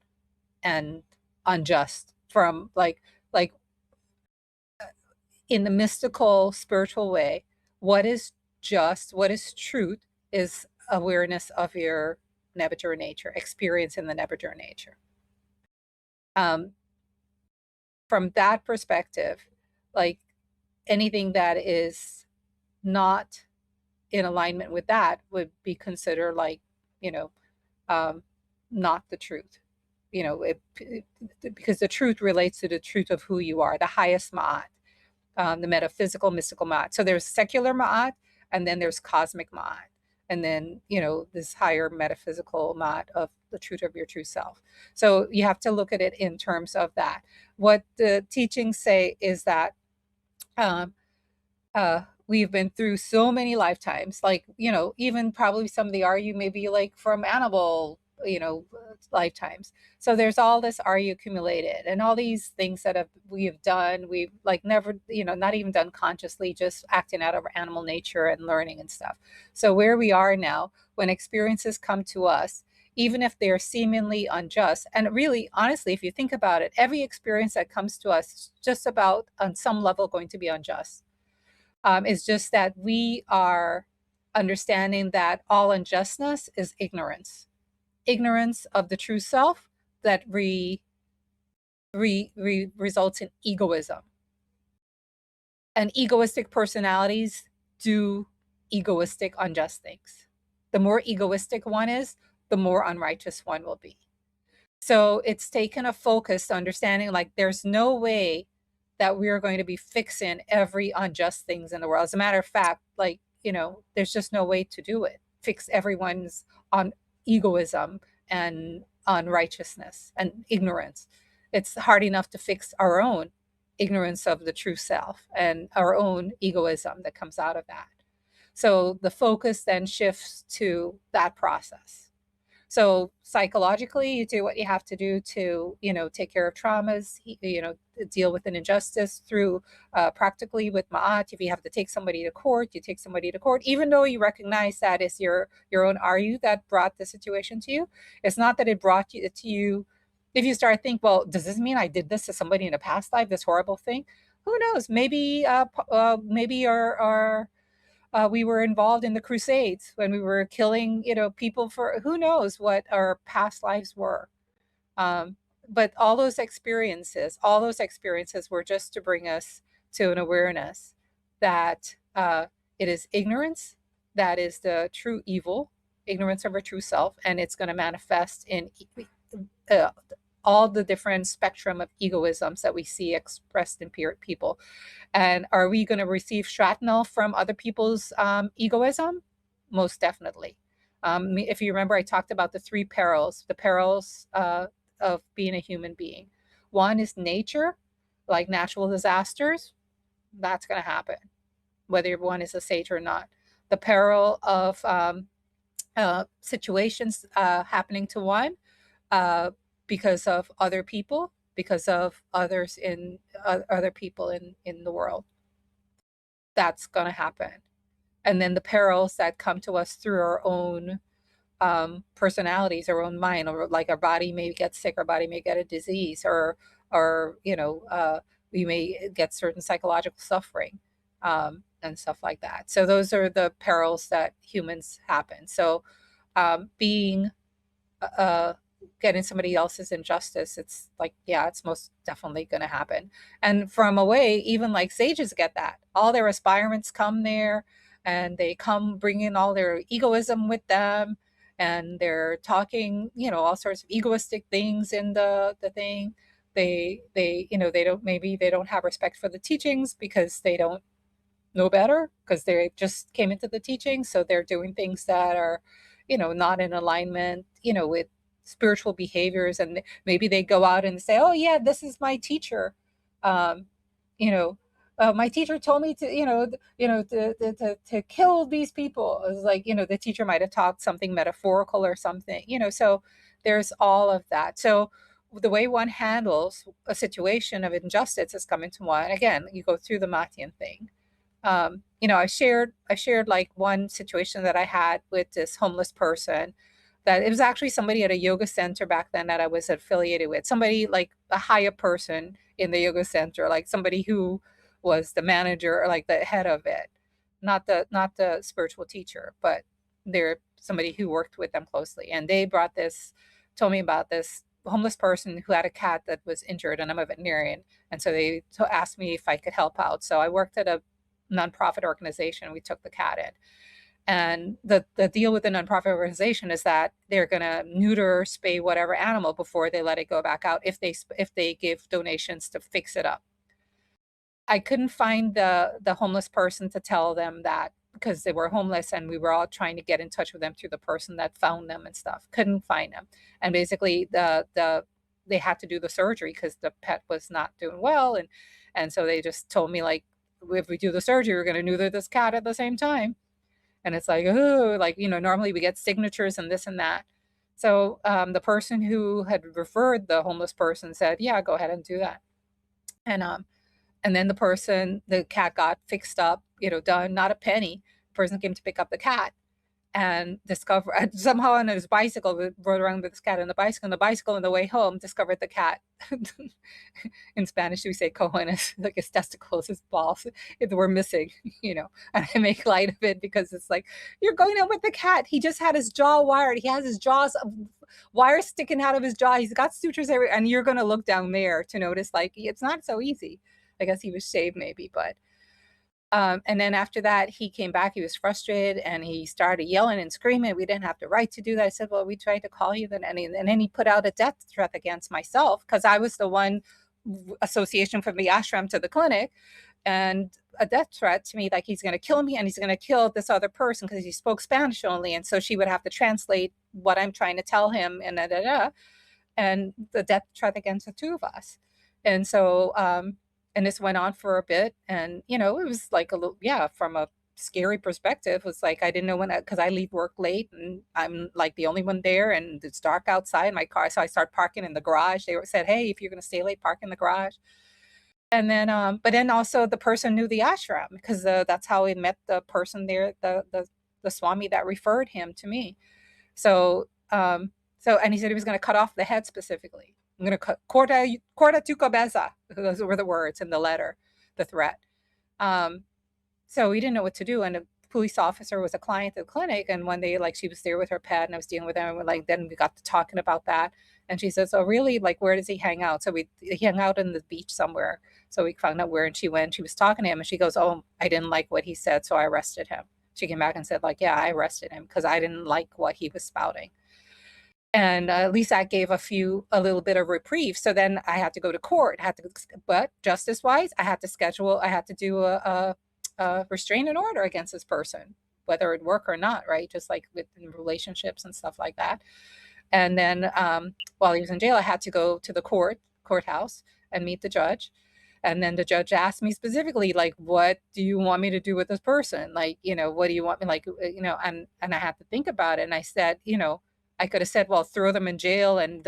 unjust from like in the mystical spiritual way. What is just, what is truth, is awareness of your nebular nature, experience in the nebular nature. um from that perspective, like anything that is not in alignment with that would be considered like, you know, um, not the truth. You know, because the truth relates to the truth of who you are, the highest ma'at, the metaphysical, mystical ma'at. So there's secular ma'at, and then there's cosmic ma'at, and then, you know, this higher metaphysical ma'at of the truth of your true self. So you have to look at it in terms of that. What the teachings say is that um, we've been through so many lifetimes, like, you know, even probably some of the RU maybe like from animal, you know, lifetimes. So there's all this RU accumulated and all these things that we have done. We've like never, you know, not even done consciously, just acting out of our animal nature and learning and stuff. So where we are now, when experiences come to us, even if they're seemingly unjust, and really, honestly, if you think about it, every experience that comes to us is just about on some level going to be unjust. It's just that we are understanding that all unjustness is ignorance of the true self that results in egoism. And egoistic personalities do egoistic, unjust things. The more egoistic one is, the more unrighteous one will be. So it's taken a focused understanding, like there's no way that we are going to be fixing every unjust things in the world. As a matter of fact, like, you know, there's just no way to do it. Fix everyone's on egoism and unrighteousness and ignorance. It's hard enough to fix our own ignorance of the true self and our own egoism that comes out of that. So the focus then shifts to that process. So psychologically, you do what you have to do to, you know, take care of traumas, you know, deal with an injustice through practically with ma'at. If you have to take somebody to court, you take somebody to court, even though you recognize that it's your own RU that brought the situation to you. It's not that it brought it to you. If you start to think, well, does this mean I did this to somebody in a past life, this horrible thing? Who knows? Maybe maybe our we were involved in the Crusades when we were killing, you know, people for who knows what our past lives were. Um, but all those experiences were just to bring us to an awareness that it is ignorance that is the true evil, ignorance of our true self, and it's going to manifest in uh, all the different spectrum of egoisms that we see expressed in people. And are we going to receive shrapnel from other people's egoism? Most definitely. If you remember, I talked about the three perils, the perils of being a human being. One is nature, like natural disasters. That's going to happen, whether one is a sage or not. The peril of situations happening to one because of other people, because of others in other people in the world. That's going to happen. And then the perils that come to us through our own personalities, our own mind, or like our body may get sick, our body may get a disease, or you know, we may get certain psychological suffering and stuff like that. So those are the perils that humans happen. So being getting somebody else's injustice, it's like, yeah, it's most definitely going to happen. And from away, even like sages get that. All their aspirants come there and they come bringing all their egoism with them, and they're talking, you know, all sorts of egoistic things in the thing. they you know, they don't have respect for the teachings because they don't know better, because they just came into the teaching, so they're doing things that are, you know, not in alignment, you know, with spiritual behaviors. And maybe they go out and say, oh yeah, this is my teacher, um, you know, my teacher told me to, to kill these people. It was like, you know, the teacher might have taught something metaphorical or something, you know. So there's all of that. So the way one handles a situation of injustice is coming to one. Again, you go through the Matian thing. You know, I shared like one situation that I had with this homeless person, that it was actually somebody at a yoga center back then that I was affiliated with, somebody like a higher person in the yoga center, like somebody who was the manager or like the head of it, not the spiritual teacher, but they're somebody who worked with them closely. And they told me about this homeless person who had a cat that was injured, and I'm a veterinarian. And so they asked me if I could help out. So I worked at a nonprofit organization. We took the cat in. And the deal with the nonprofit organization is that they're going to neuter, spay whatever animal before they let it go back out, if they give donations to fix it up. I couldn't find the homeless person to tell them that, because they were homeless and we were all trying to get in touch with them through the person that found them and stuff. Couldn't find them. And basically they had to do the surgery because the pet was not doing well. And so they just told me, like, if we do the surgery, we're going to neuter this cat at the same time. And it's like, oh, like, you know, normally we get signatures and this and that. So the person who had referred the homeless person said, yeah, go ahead and do that. And then the cat got fixed up, you know, done, not a penny. The person came to pick up the cat and somehow on his bicycle, rode around with this cat on the bicycle. And the bicycle on the way home discovered the cat. In Spanish, we say cojones, like his testicles, his balls, if were missing, you know. And I make light of it because it's like, you're going out with the cat. He just had his jaw wired. He has his jaws wires sticking out of his jaw. He's got sutures everywhere. And you're going to look down there to notice, like, it's not so easy. I guess he was shaved maybe, but and then after that, he came back. He was frustrated and he started yelling and screaming. We didn't have the right to do that. I said, well, we tried to call you then. And then he put out a death threat against myself because I was the one association from the ashram to the clinic, and a death threat to me, like he's going to kill me and he's going to kill this other person because he spoke Spanish only. And so she would have to translate what I'm trying to tell him, and and the death threat against the two of us. And so, and this went on for a bit, and you know, it was like a little, yeah, from a scary perspective, it was like I didn't know when, because I leave work late and I'm like the only one there, and it's dark outside in my car, so I start parking in the garage. They said, hey, if you're going to stay late, park in the garage. And then but then also the person knew the ashram, because that's how he met the person there, the swami that referred him to me. So and he said he was going to cut off the head specifically. I'm going to cut corta tu cabeza. Those were the words in the letter, the threat. So we didn't know what to do. And a police officer was a client at the clinic. And one day, like, she was there with her pet and I was dealing with her. And like, then we got to talking about that. And she says, oh, really? Like, where does he hang out? So he hung out on the beach somewhere. So we found out where, and she went, she was talking to him and she goes, oh, I didn't like what he said, so I arrested him. She came back and said, like, yeah, I arrested him because I didn't like what he was spouting. And at least that gave a little bit of reprieve. So then I had to go to court. But justice-wise, I had to do a restraining order against this person, whether it work or not, right? Just like with relationships and stuff like that. And then while he was in jail, I had to go to the courthouse and meet the judge. And then the judge asked me specifically, like, what do you want me to do with this person? Like, you know, what do you want me, like, you know, and I had to think about it. And I said, you know, I could have said, well, throw them in jail and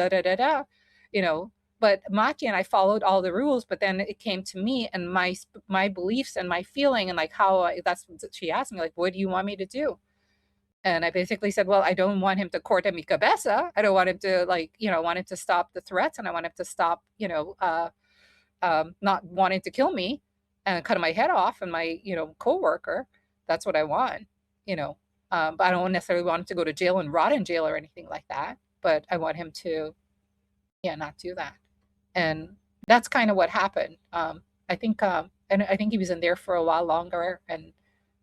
you know, but Mati and I followed all the rules, but then it came to me and my beliefs and my feeling and like that's what she asked me, like, what do you want me to do? And I basically said, well, I don't want him to corta mi cabeza. I don't want him to, like, you know, I want him to stop the threats, and I want him to stop, you know, not wanting to kill me and cut my head off and my, you know, coworker. That's what I want, you know. But I don't necessarily want him to go to jail and rot in jail or anything like that. But I want him to, yeah, not do that. And that's kind of what happened. I think, and I think he was in there for a while longer, and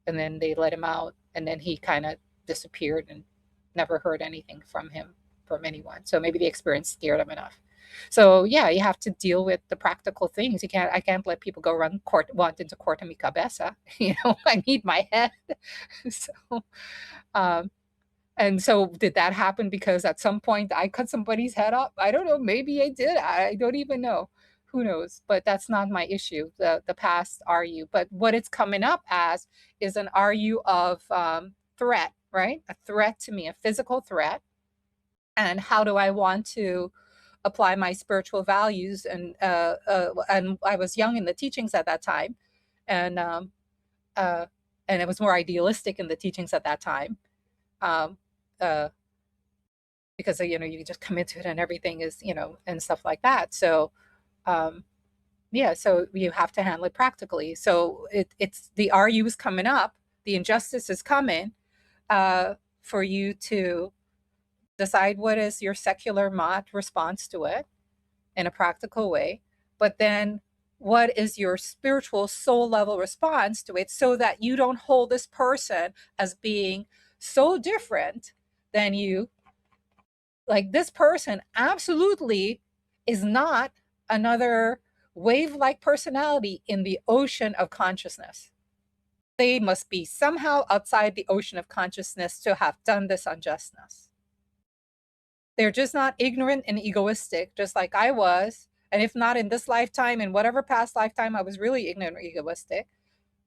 then they let him out, and then he kind of disappeared and never heard anything from anyone. So maybe the experience scared him enough. So yeah, you have to deal with the practical things. I can't let people go run want into court mi cabeza. I need my head. So um and so did that happen because at some point I cut somebody's head off? I don't know. Maybe I did. I don't even know. Who knows? But that's not my issue. The past RU. But what it's coming up as is an RU of threat, right? A threat to me, a physical threat. And how do I want to apply my spiritual values? And I was young in the teachings at that time, and uh, and it was more idealistic in the teachings at that time. Um, uh, because you just come into it and everything is and stuff like that. So um yeah, so you have to handle it practically. So it's the RU is coming up, the injustice is coming, for you to decide what is your secular mod response to it in a practical way, but then what is your spiritual soul level response to it, so that you don't hold this person as being so different than you. Like, this person absolutely is not another wave like personality in the ocean of consciousness. They must be somehow outside the ocean of consciousness to have done this unjustness. They're just not ignorant and egoistic, just like I was. And if not in this lifetime, in whatever past lifetime I was really ignorant or egoistic,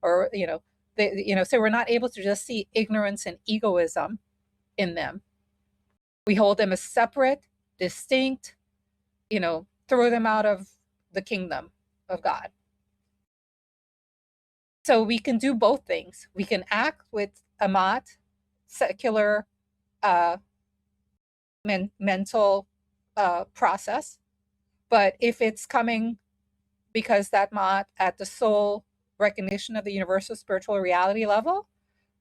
or, so we're not able to just see ignorance and egoism in them. We hold them as separate, distinct, throw them out of the kingdom of God. So we can do both things. We can act with amat, secular mental process, but if it's coming because that mat at the soul recognition of the universal spiritual reality level,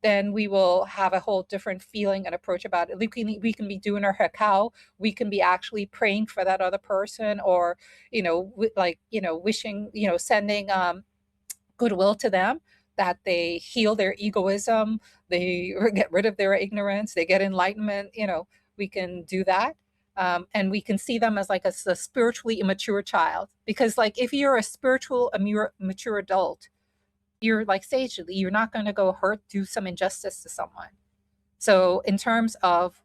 then we will have a whole different feeling and approach about it. We can be doing our hekau. We can be actually praying for that other person, or, wishing, sending goodwill to them, that they heal their egoism, they get rid of their ignorance, they get enlightenment. We can do that. And we can see them as like a spiritually immature child, because like if you're a spiritual mature adult, you're like sagely, you're not going to go do some injustice to someone. So in terms of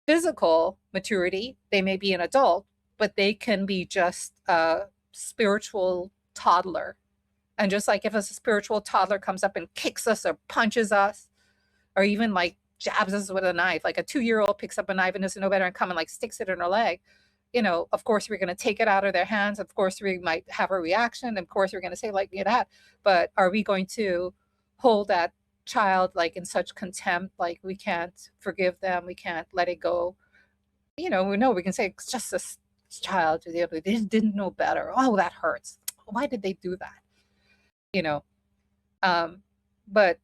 physical maturity, they may be an adult, but they can be just a spiritual toddler. And just like if a spiritual toddler comes up and kicks us or punches us, or even like jabs us with a knife, like a 2-year-old picks up a knife and doesn't know better and come and like sticks it in her leg, of course we're going to take it out of their hands. Of course we might have a reaction. Of course we're going to say like that. But are we going to hold that child like in such contempt, like we can't forgive them, we can't let it go? We know we can say it's just a child, they didn't know better. Oh, that hurts. Why did they do that? But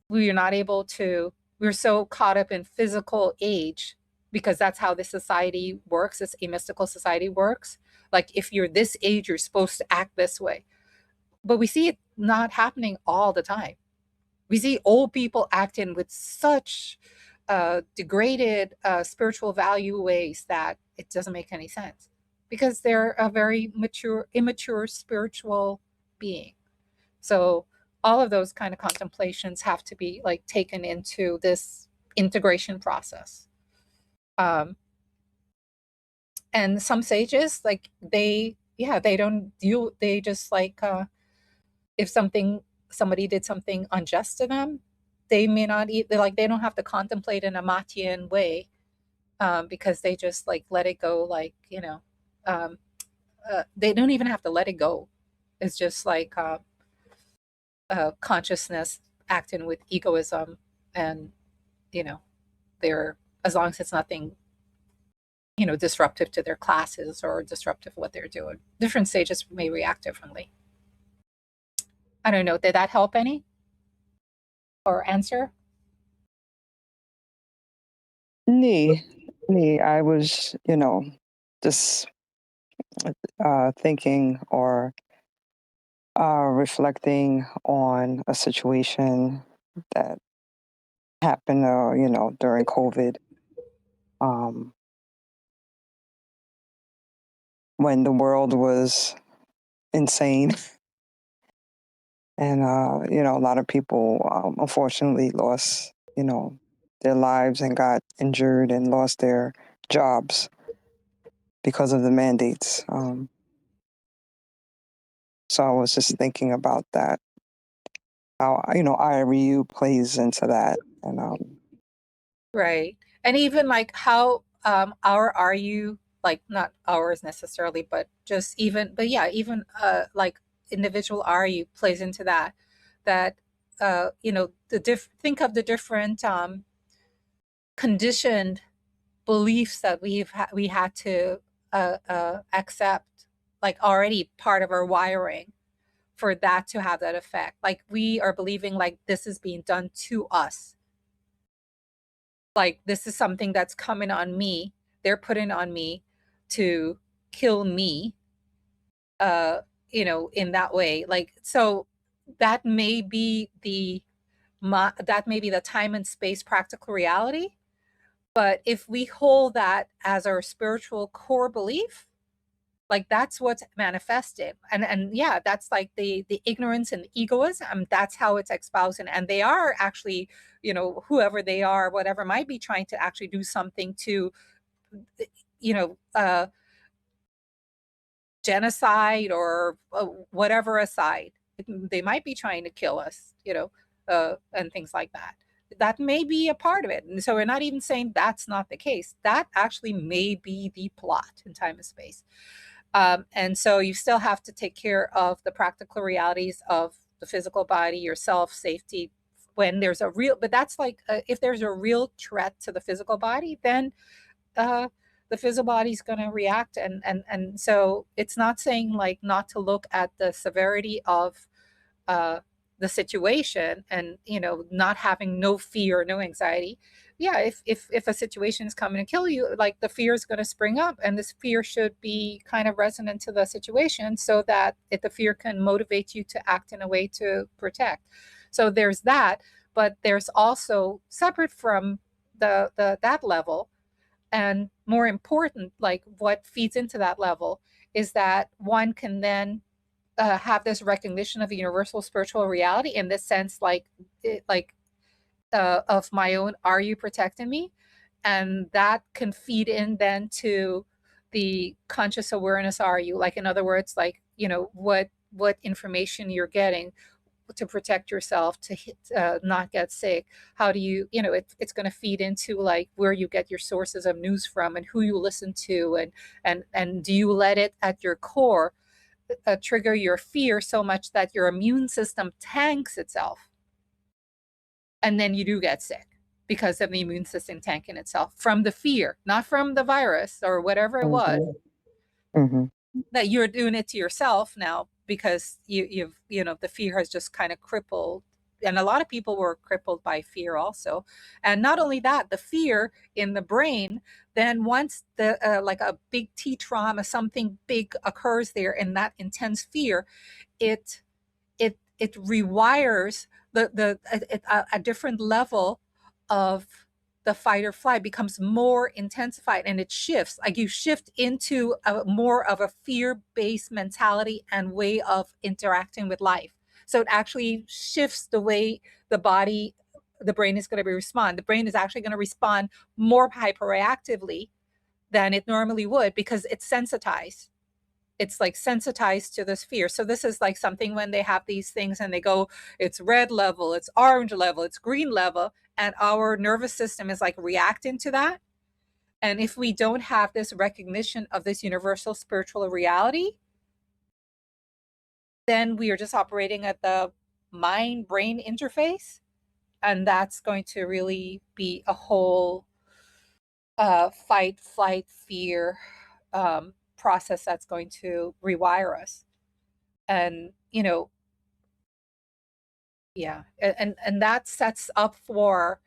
we're not able to, we're so caught up in physical age, because that's how this society works, this amystical society works. Like if you're this age, you're supposed to act this way. But we see it not happening all the time. We see old people acting with such degraded spiritual value ways that it doesn't make any sense, because they're a very immature spiritual being. So all of those kind of contemplations have to be like taken into this integration process. And some sages, like they don't deal, they just like if somebody did something unjust to them, they may not like they don't have to contemplate in a Matian way, because they just like let it go, like they don't even have to let it go. It's just like consciousness acting with egoism, and they're, as long as it's nothing disruptive to their classes or disruptive what they're doing. Different stages may react differently. I don't know, did that help any or answer? Nee, I was, just thinking or reflecting on a situation that happened, during COVID. Um, when the world was insane. And, a lot of people, unfortunately lost, their lives and got injured and lost their jobs because of the mandates. So I was just thinking about that, how, IRU plays into that. And, Right. And even like how our are you, like not ours necessarily, but just even, but yeah, even like individual are you plays into that. That think of the different conditioned beliefs that we had to accept, like already part of our wiring, for that to have that effect. Like we are believing like this is being done to us, like this is something that's coming on me, they're putting on me to kill me, uh in that way. Like, so that may be that may be the time and space practical reality. But if we hold that as our spiritual core belief, like that's what's manifested. And yeah, that's like the ignorance and egoism, that's how it's espousing. And they are actually, whoever they are, whatever, might be trying to actually do something to, you know uh genocide or whatever aside. They might be trying to kill us, and things like that. That may be a part of it. And so we're not even saying that's not the case. That actually may be the plot in time and space. And so you still have to take care of the practical realities of the physical body, yourself, safety, when there's a real, but that's like, if there's a real threat to the physical body, then uh, the physical body's going to react. And so it's not saying like not to look at the severity of uh, the situation, and not having no fear, no anxiety. Yeah, if a situation is coming to kill you, like the fear is going to spring up, and this fear should be kind of resonant to the situation, so that if the fear can motivate you to act in a way to protect. So there's that. But there's also, separate from the that level, and more important, like what feeds into that level, is that one can then have this recognition of the universal spiritual reality, in this sense, like of my own are you protecting me, and that can feed in then to the conscious awareness are you, like in other words, like what information you're getting to protect yourself, to not get sick. How do you, it's going to feed into like where you get your sources of news from, and who you listen to, and do you let it at your core trigger your fear so much that your immune system tanks itself, and then you do get sick because of the immune system tanking itself from the fear, not from the virus or whatever it was. mm-hmm. That you're doing it to yourself now, because the fear has just kind of crippled. And a lot of people were crippled by fear also. And not only that, the fear in the brain, then once the like a big T trauma, something big occurs there, in that intense fear, it rewires a different level of the fight or flight, becomes more intensified, and it shifts, like you shift into a more of a fear-based mentality and way of interacting with life. So it actually shifts the way the brain is going to respond. The brain is actually going to respond more hyperreactively than it normally would, because it's sensitized. It's like sensitized to this fear. So this is like something when they have these things and they go, it's red level, it's orange level, it's green level, and our nervous system is like reacting to that. And if we don't have this recognition of this universal spiritual reality, then we are just operating at the mind brain interface, and that's going to really be a whole fight, flight, fear process that's going to rewire us. And yeah, and that sets up for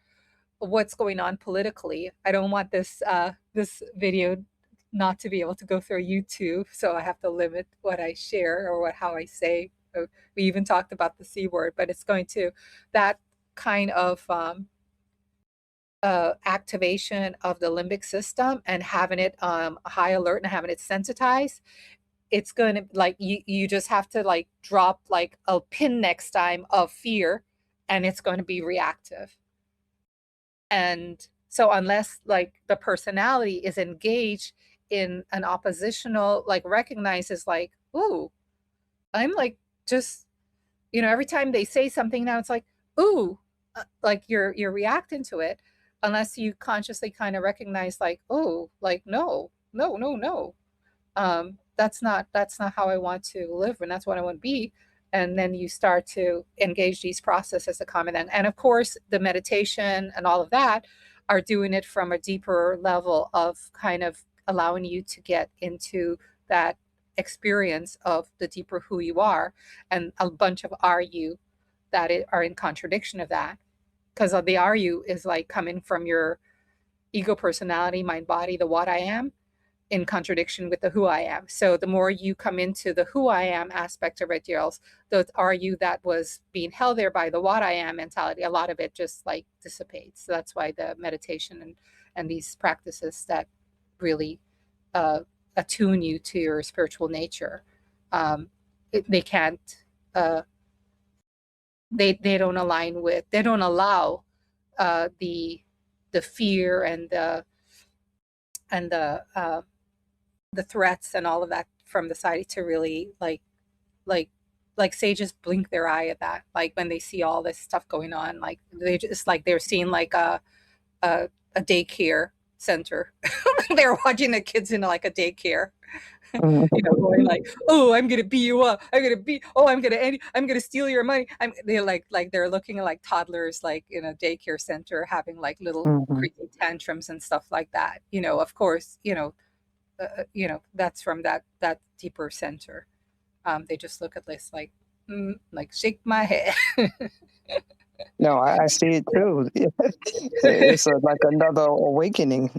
what's going on politically. I don't want this video not to be able to go through YouTube, so I have to limit what I share, or how I say. We even talked about the C word, but it's going to, that kind of activation of the limbic system and having it high alert and having it sensitized, it's going to like you just have to like drop like a pin next time of fear, and it's going to be reactive. And so unless like the personality is engaged in an oppositional, like recognizes like, ooh, I'm like just, every time they say something now, it's like, ooh, like you're reacting to it, unless you consciously kind of recognize like, oh, like no, no, no, no, that's not how I want to live, and that's what I want to be. And then you start to engage these processes to calm it down. And of course, the meditation and all of that are doing it from a deeper level of kind of allowing you to get into that experience of the deeper who you are, and a bunch of are you that are in contradiction of that, because the are you is like coming from your ego, personality, mind, body, the what I am, in contradiction with the who I am. So the more you come into the who I am aspect of it, the are you that was being held there by the what I am mentality, a lot of it just like dissipates. So that's why the meditation and these practices that really attune you to your spiritual nature, they can't, they don't align with, they don't allow the fear and the threats and all of that from the society to really like like sages blink their eye at that, like when they see all this stuff going on, like they just like they're seeing like a daycare center. They're watching the kids in like a daycare, going like, oh, I'm gonna beat you up, I'm gonna steal your money. They're like they're looking at like toddlers like in a daycare center having like little crazy tantrums and stuff like that. Of course, that's from that deeper center. They just look at this like, like shake my head. No, I see it too. It's like another awakening.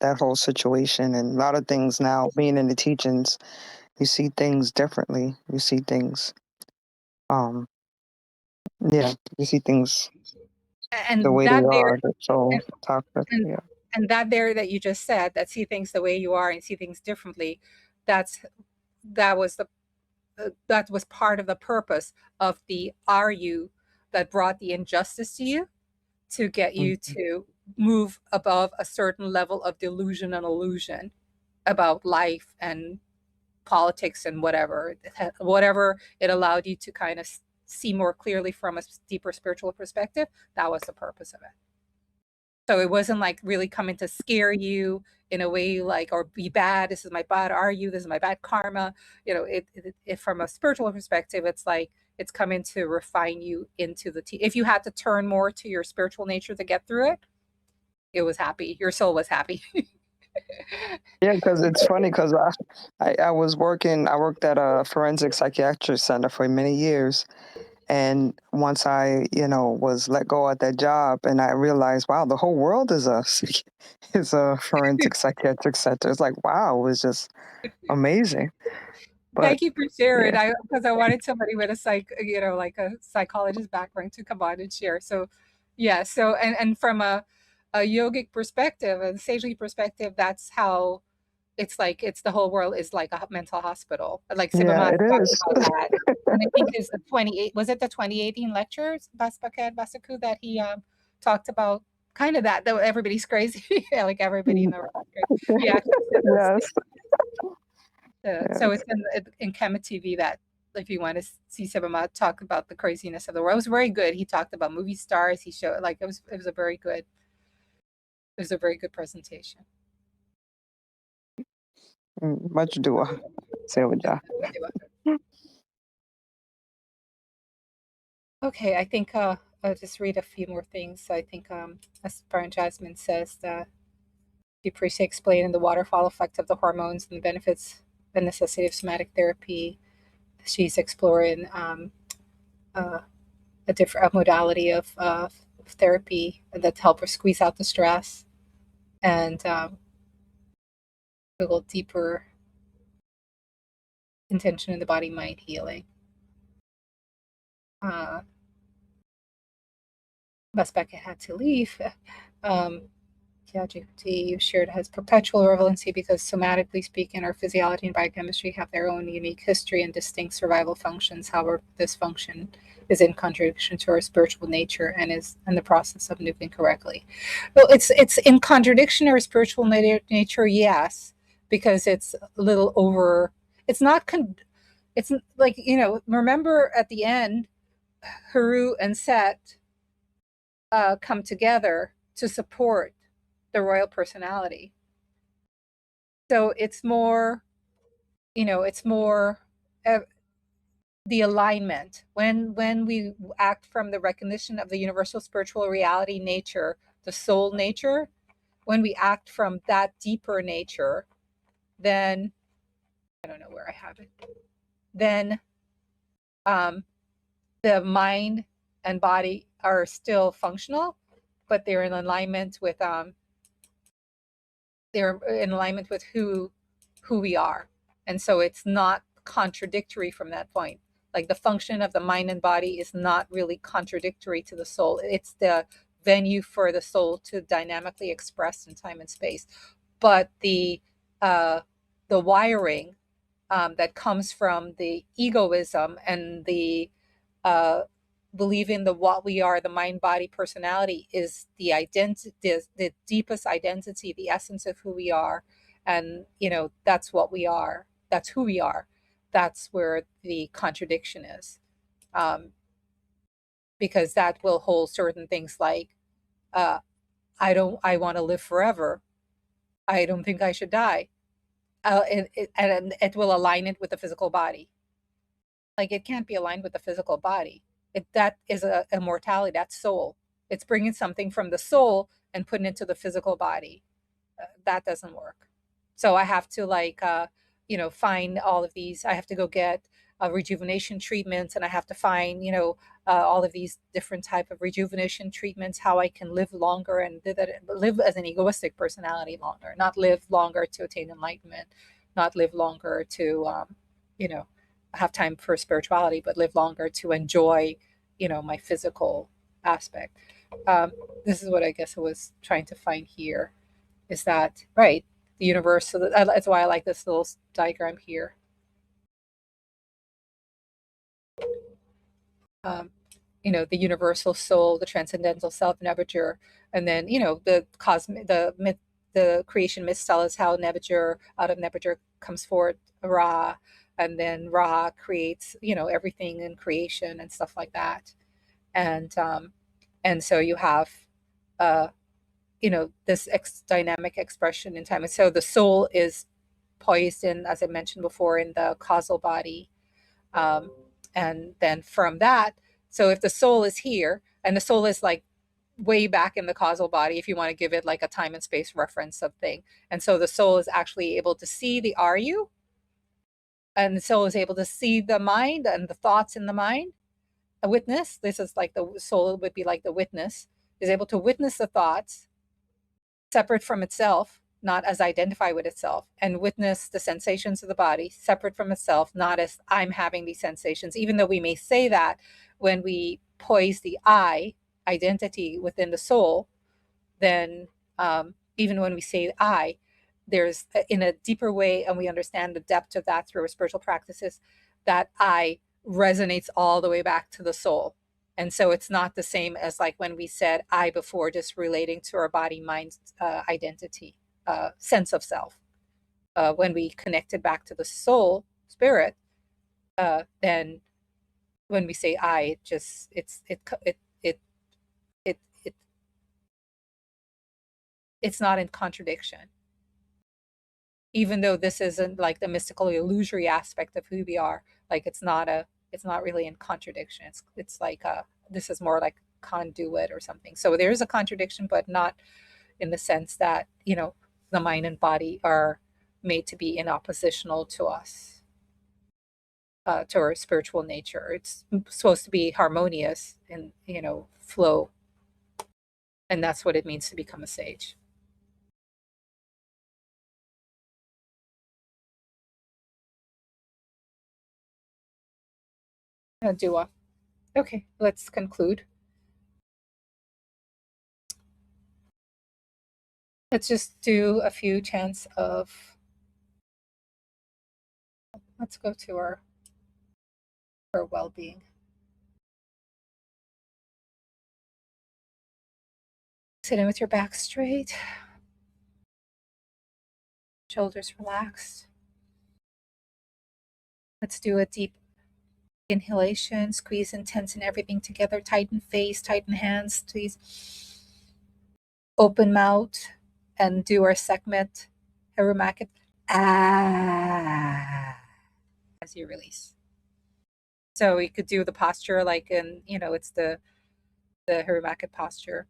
That whole situation and a lot of things now. Being in the teachings, you see things differently. You see things. Yeah, you see things the And way they that there, are. So and, toxic. and Yeah. and that there that you just said, that see things the way you are and see things differently, that's that was the that was part of the purpose of the are you that brought the injustice to you, to get you to move above a certain level of delusion and illusion about life and politics and whatever it allowed you to kind of see more clearly from a deeper spiritual perspective. That was the purpose of it. So it wasn't like really coming to scare you in a way like, or be bad, this is my bad are you, this is my bad karma. It from a spiritual perspective, it's like it's coming to refine you into if you had to turn more to your spiritual nature to get through it, it was happy, your soul was happy. Yeah, because it's funny because I worked at a forensic psychiatric center for many years. And once I, was let go at that job and I realized, wow, the whole world is is a forensic psychiatric center. It's like, wow, it was just amazing. But Thank you for sharing. yeah, Because I wanted somebody with like a psychologist background to come on and share. So, yeah. So, and from a yogic perspective, a sagely perspective, that's how it's like, it's the whole world is like a mental hospital. Like Seba yeah, Dja it talked is. about that. And I think it's was it the 2018 lectures, Baspaket Basaku, that he talked about kind of that, though everybody's crazy. Yeah, like everybody in the world is crazy. He actually said those Yes, things. So yes. it's in KMTTV, that if you want to see Seba talk about the craziness of the world, it was very good. He talked about movie stars. He showed like it was a very good presentation. Much dua. Seba Dja. Okay, I think I'll just read a few more things. So I think as Brian Jasmine says that you appreciate explaining the waterfall effect of the hormones and the benefits, the necessity of somatic therapy. She's exploring a different modality of therapy that help her squeeze out the stress and a little deeper intention in the body mind healing. Basbeka had to leave. Yeah, GPT you shared has perpetual relevancy because somatically speaking, our physiology and biochemistry have their own unique history and distinct survival functions. However, this function is in contradiction to our spiritual nature and is in the process of moving correctly. Well, it's in contradiction to our spiritual nature, yes, because it's a little over. It's not. It's like, remember at the end, Haru and Set come together to support the royal personality. So it's more, it's more the alignment when we act from the recognition of the universal spiritual reality nature, the soul nature. When we act from that deeper nature, then I don't know where I have it. Then the mind and body are still functional, but they're in alignment with who we are. And so it's not contradictory from that point. Like the function of the mind and body is not really contradictory to the soul. It's the venue for the soul to dynamically express in time and space. But the wiring that comes from the egoism and the believing the what we are, the mind body personality, is the identity, the deepest identity, the essence of who we are. And that's what we are, that's who we are. That's where the contradiction is, because that will hold certain things like, I want to live forever, I don't think I should die. And it will align it with the physical body. Like it can't be aligned with the physical body. That is a immortality. That's soul. It's bringing something from the soul and putting it to the physical body. That doesn't work. So I have to find all of these. I have to go get rejuvenation treatments, and I have to find all of these different type of rejuvenation treatments. How I can live longer and live as an egoistic personality longer, not live longer to attain enlightenment, not live longer to you know have time for spirituality, but live longer to enjoy my physical aspect. This is what I guess I was trying to find here, is that right, the universe. So that's why I like this little diagram here. um, the universal soul, the transcendental self, Nebuchadnezzar, and then the cosmic, the myth, the creation myths tell us how Nebuchadnezzar, out of Nebuchadnezzar comes forth Ra, and then Ra creates everything in creation and stuff like that. And so you have this dynamic expression in time. And so the soul is poised in, as I mentioned before, in the causal body. And then from that, so if the soul is here, and the soul is like way back in the causal body, if you want to give it like a time and space reference of thing. And so the soul is actually able to see the are you, and the soul is able to see the mind and the thoughts in the mind. A witness, this is like the soul would be like the witness, is able to witness the thoughts separate from itself, not as identify with itself, and witness the sensations of the body separate from itself, not as I'm having these sensations, even though we may say that when we poise the I identity within the soul. Then even when we say I, there's in a deeper way, and we understand the depth of that through our spiritual practices, that I resonates all the way back to the soul. And so it's not the same as like when we said I before, just relating to our body mind identity, sense of self. When we connected back to the soul spirit, then when we say I, it just it it's not in contradiction, even though this isn't like the mystical illusory aspect of who we are. Like it's not really in contradiction. It's like this is more like conduit or something. So there is a contradiction, but not in the sense that the mind and body are made to be in oppositional to us, to our spiritual nature. It's supposed to be harmonious and flow, and that's what it means to become a sage. Dua. Okay, let's conclude. Let's just do a few chants of, let's go to our well-being. Sitting with your back straight, shoulders relaxed. Let's do a deep inhalation, squeeze and tension everything together, tighten face, tighten hands, please. Open mouth and do our segment, Harumaket, ah, as you release. So you could do the posture like in, it's the Harumaket posture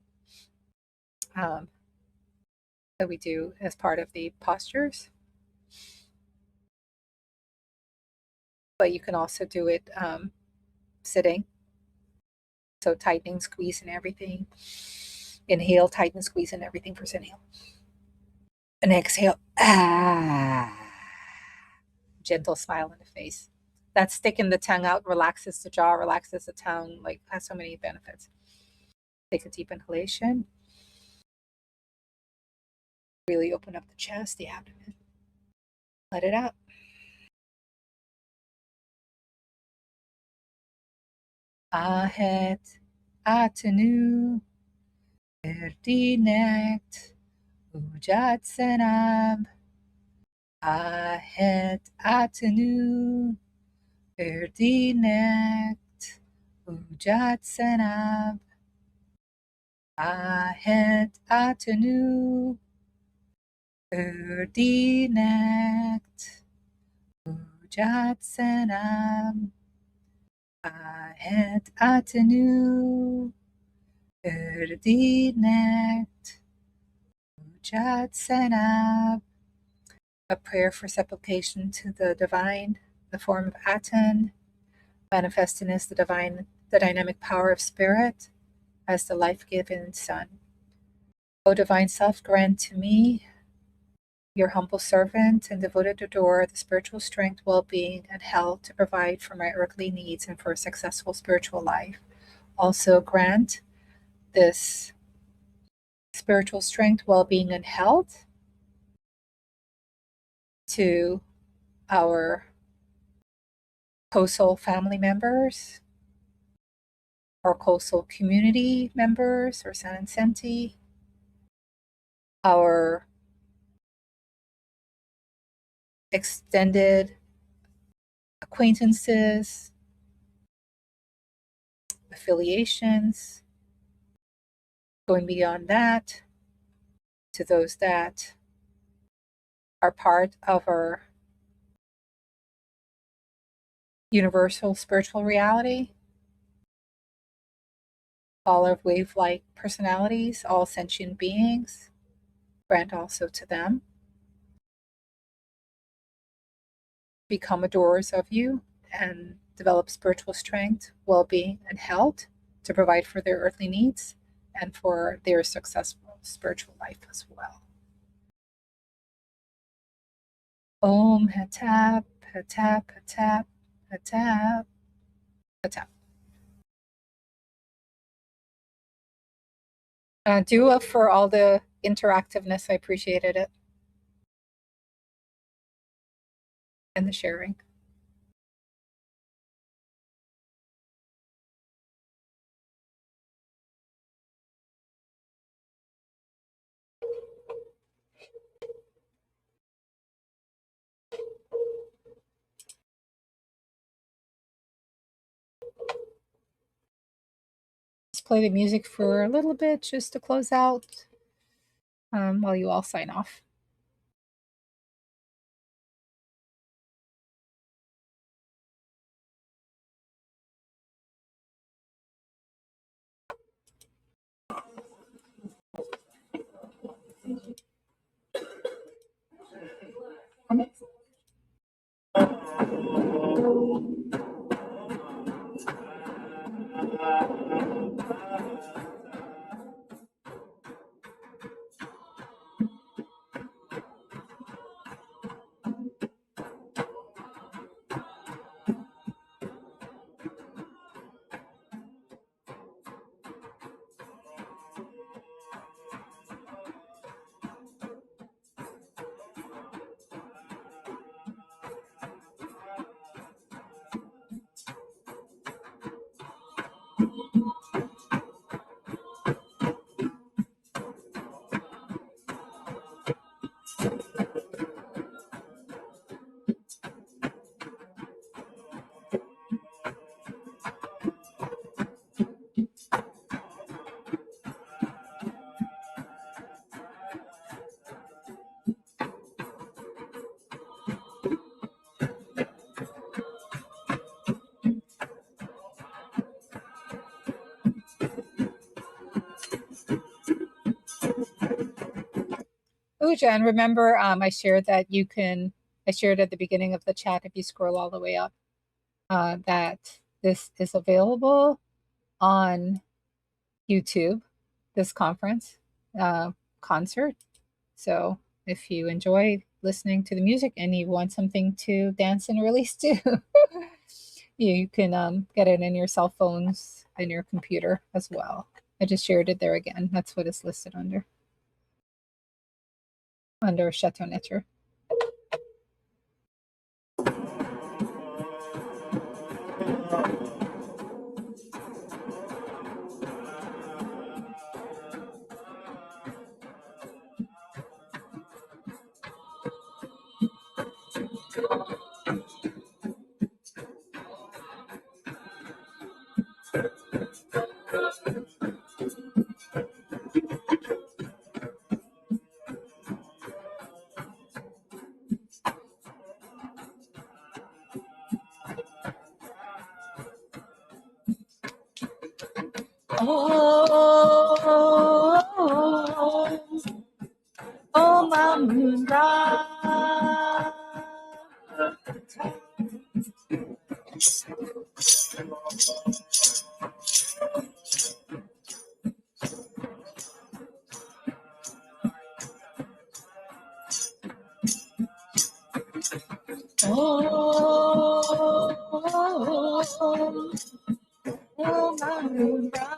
that we do as part of the postures. But you can also do it sitting. So tightening, squeeze, and everything. Inhale, tighten, squeeze, and everything. First inhale. And exhale. Ah. Gentle smile in the face. That sticking the tongue out relaxes the jaw, relaxes the tongue, like has so many benefits. Take a deep inhalation. Really open up the chest, the abdomen. Let it out. Ahet, atenu, erdinekt, ujat senab. Ahet, atenu, erdinekt, ujat senab. Ahet, atenu, erdinekt, ujat senab. Ahet, atenu, erdinekt, ujat senab. A prayer for supplication to the divine, the form of Aten, manifesting as the divine, the dynamic power of spirit, as the life-giving sun. O divine self, grant to me, your humble servant and devoted adorer, the spiritual strength, well-being, and health to provide for my earthly needs and for a successful spiritual life. Also grant this spiritual strength, well-being, and health to our coastal family members, our coastal community members, or San Vicente, our extended acquaintances, affiliations, going beyond that to those that are part of our universal spiritual reality, all our wave-like personalities, all sentient beings, grant also to them. Become adorers of you and develop spiritual strength, well-being, and health to provide for their earthly needs and for their successful spiritual life as well. Om Hatap, Hatap, Hatap, Hatap, Hatap. Dua for all the interactiveness. I appreciated it. And the sharing. Let's play the music for a little bit just to close out while you all sign off. Pooja. And remember, I shared that I shared at the beginning of the chat, if you scroll all the way up, that this is available on YouTube, this conference, concert. So if you enjoy listening to the music and you want something to dance and release to, you can get it in your cell phones and your computer as well. I just shared it there again. That's what it's listed under Chateau Nature. Oh, my moonrise. Oh, my moonrise.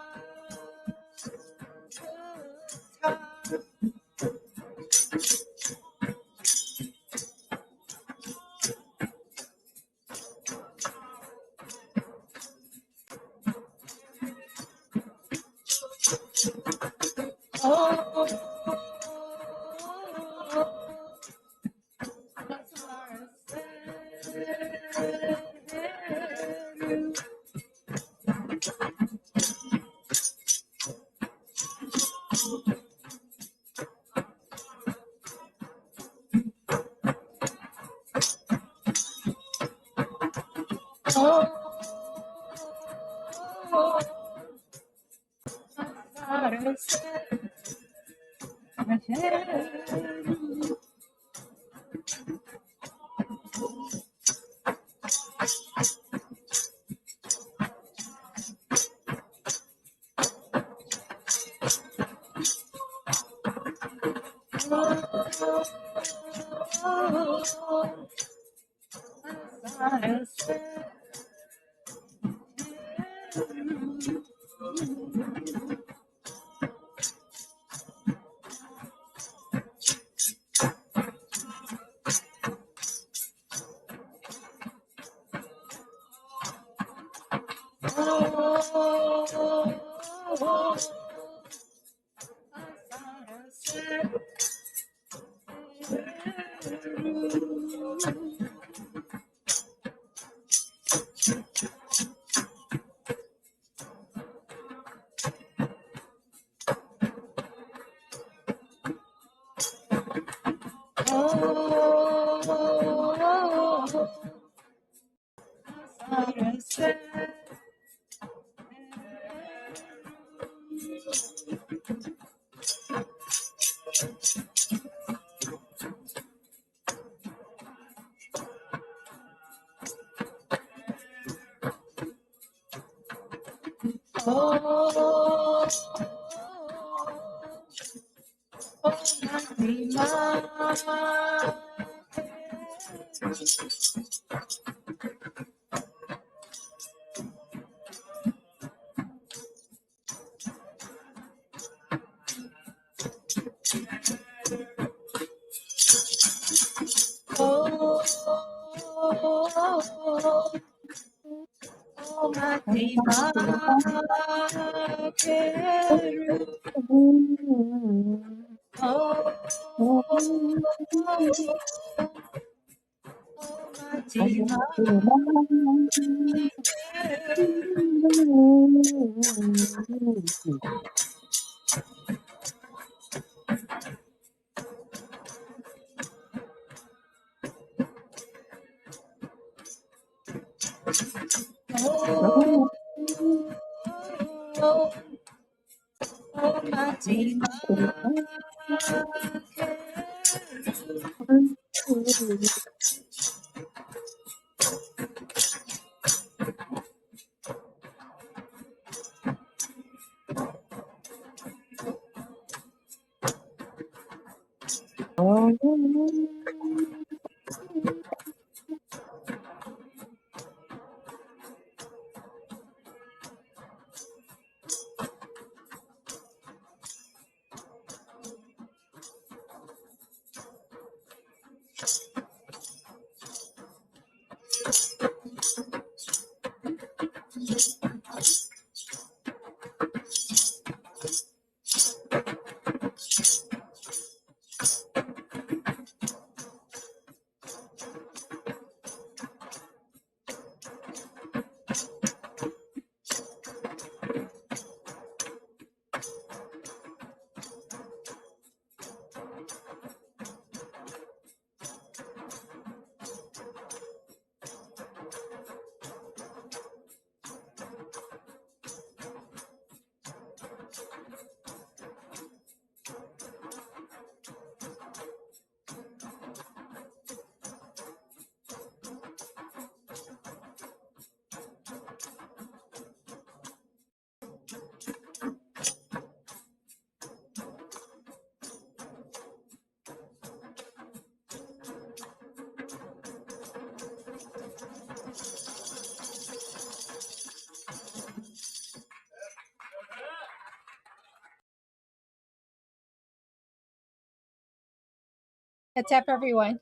That's up, everyone.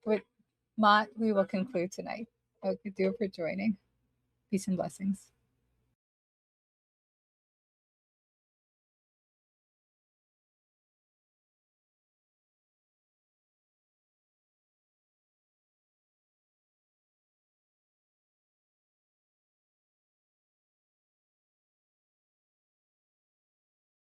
With Mott, we will conclude tonight. Thank you for joining. Peace and blessings.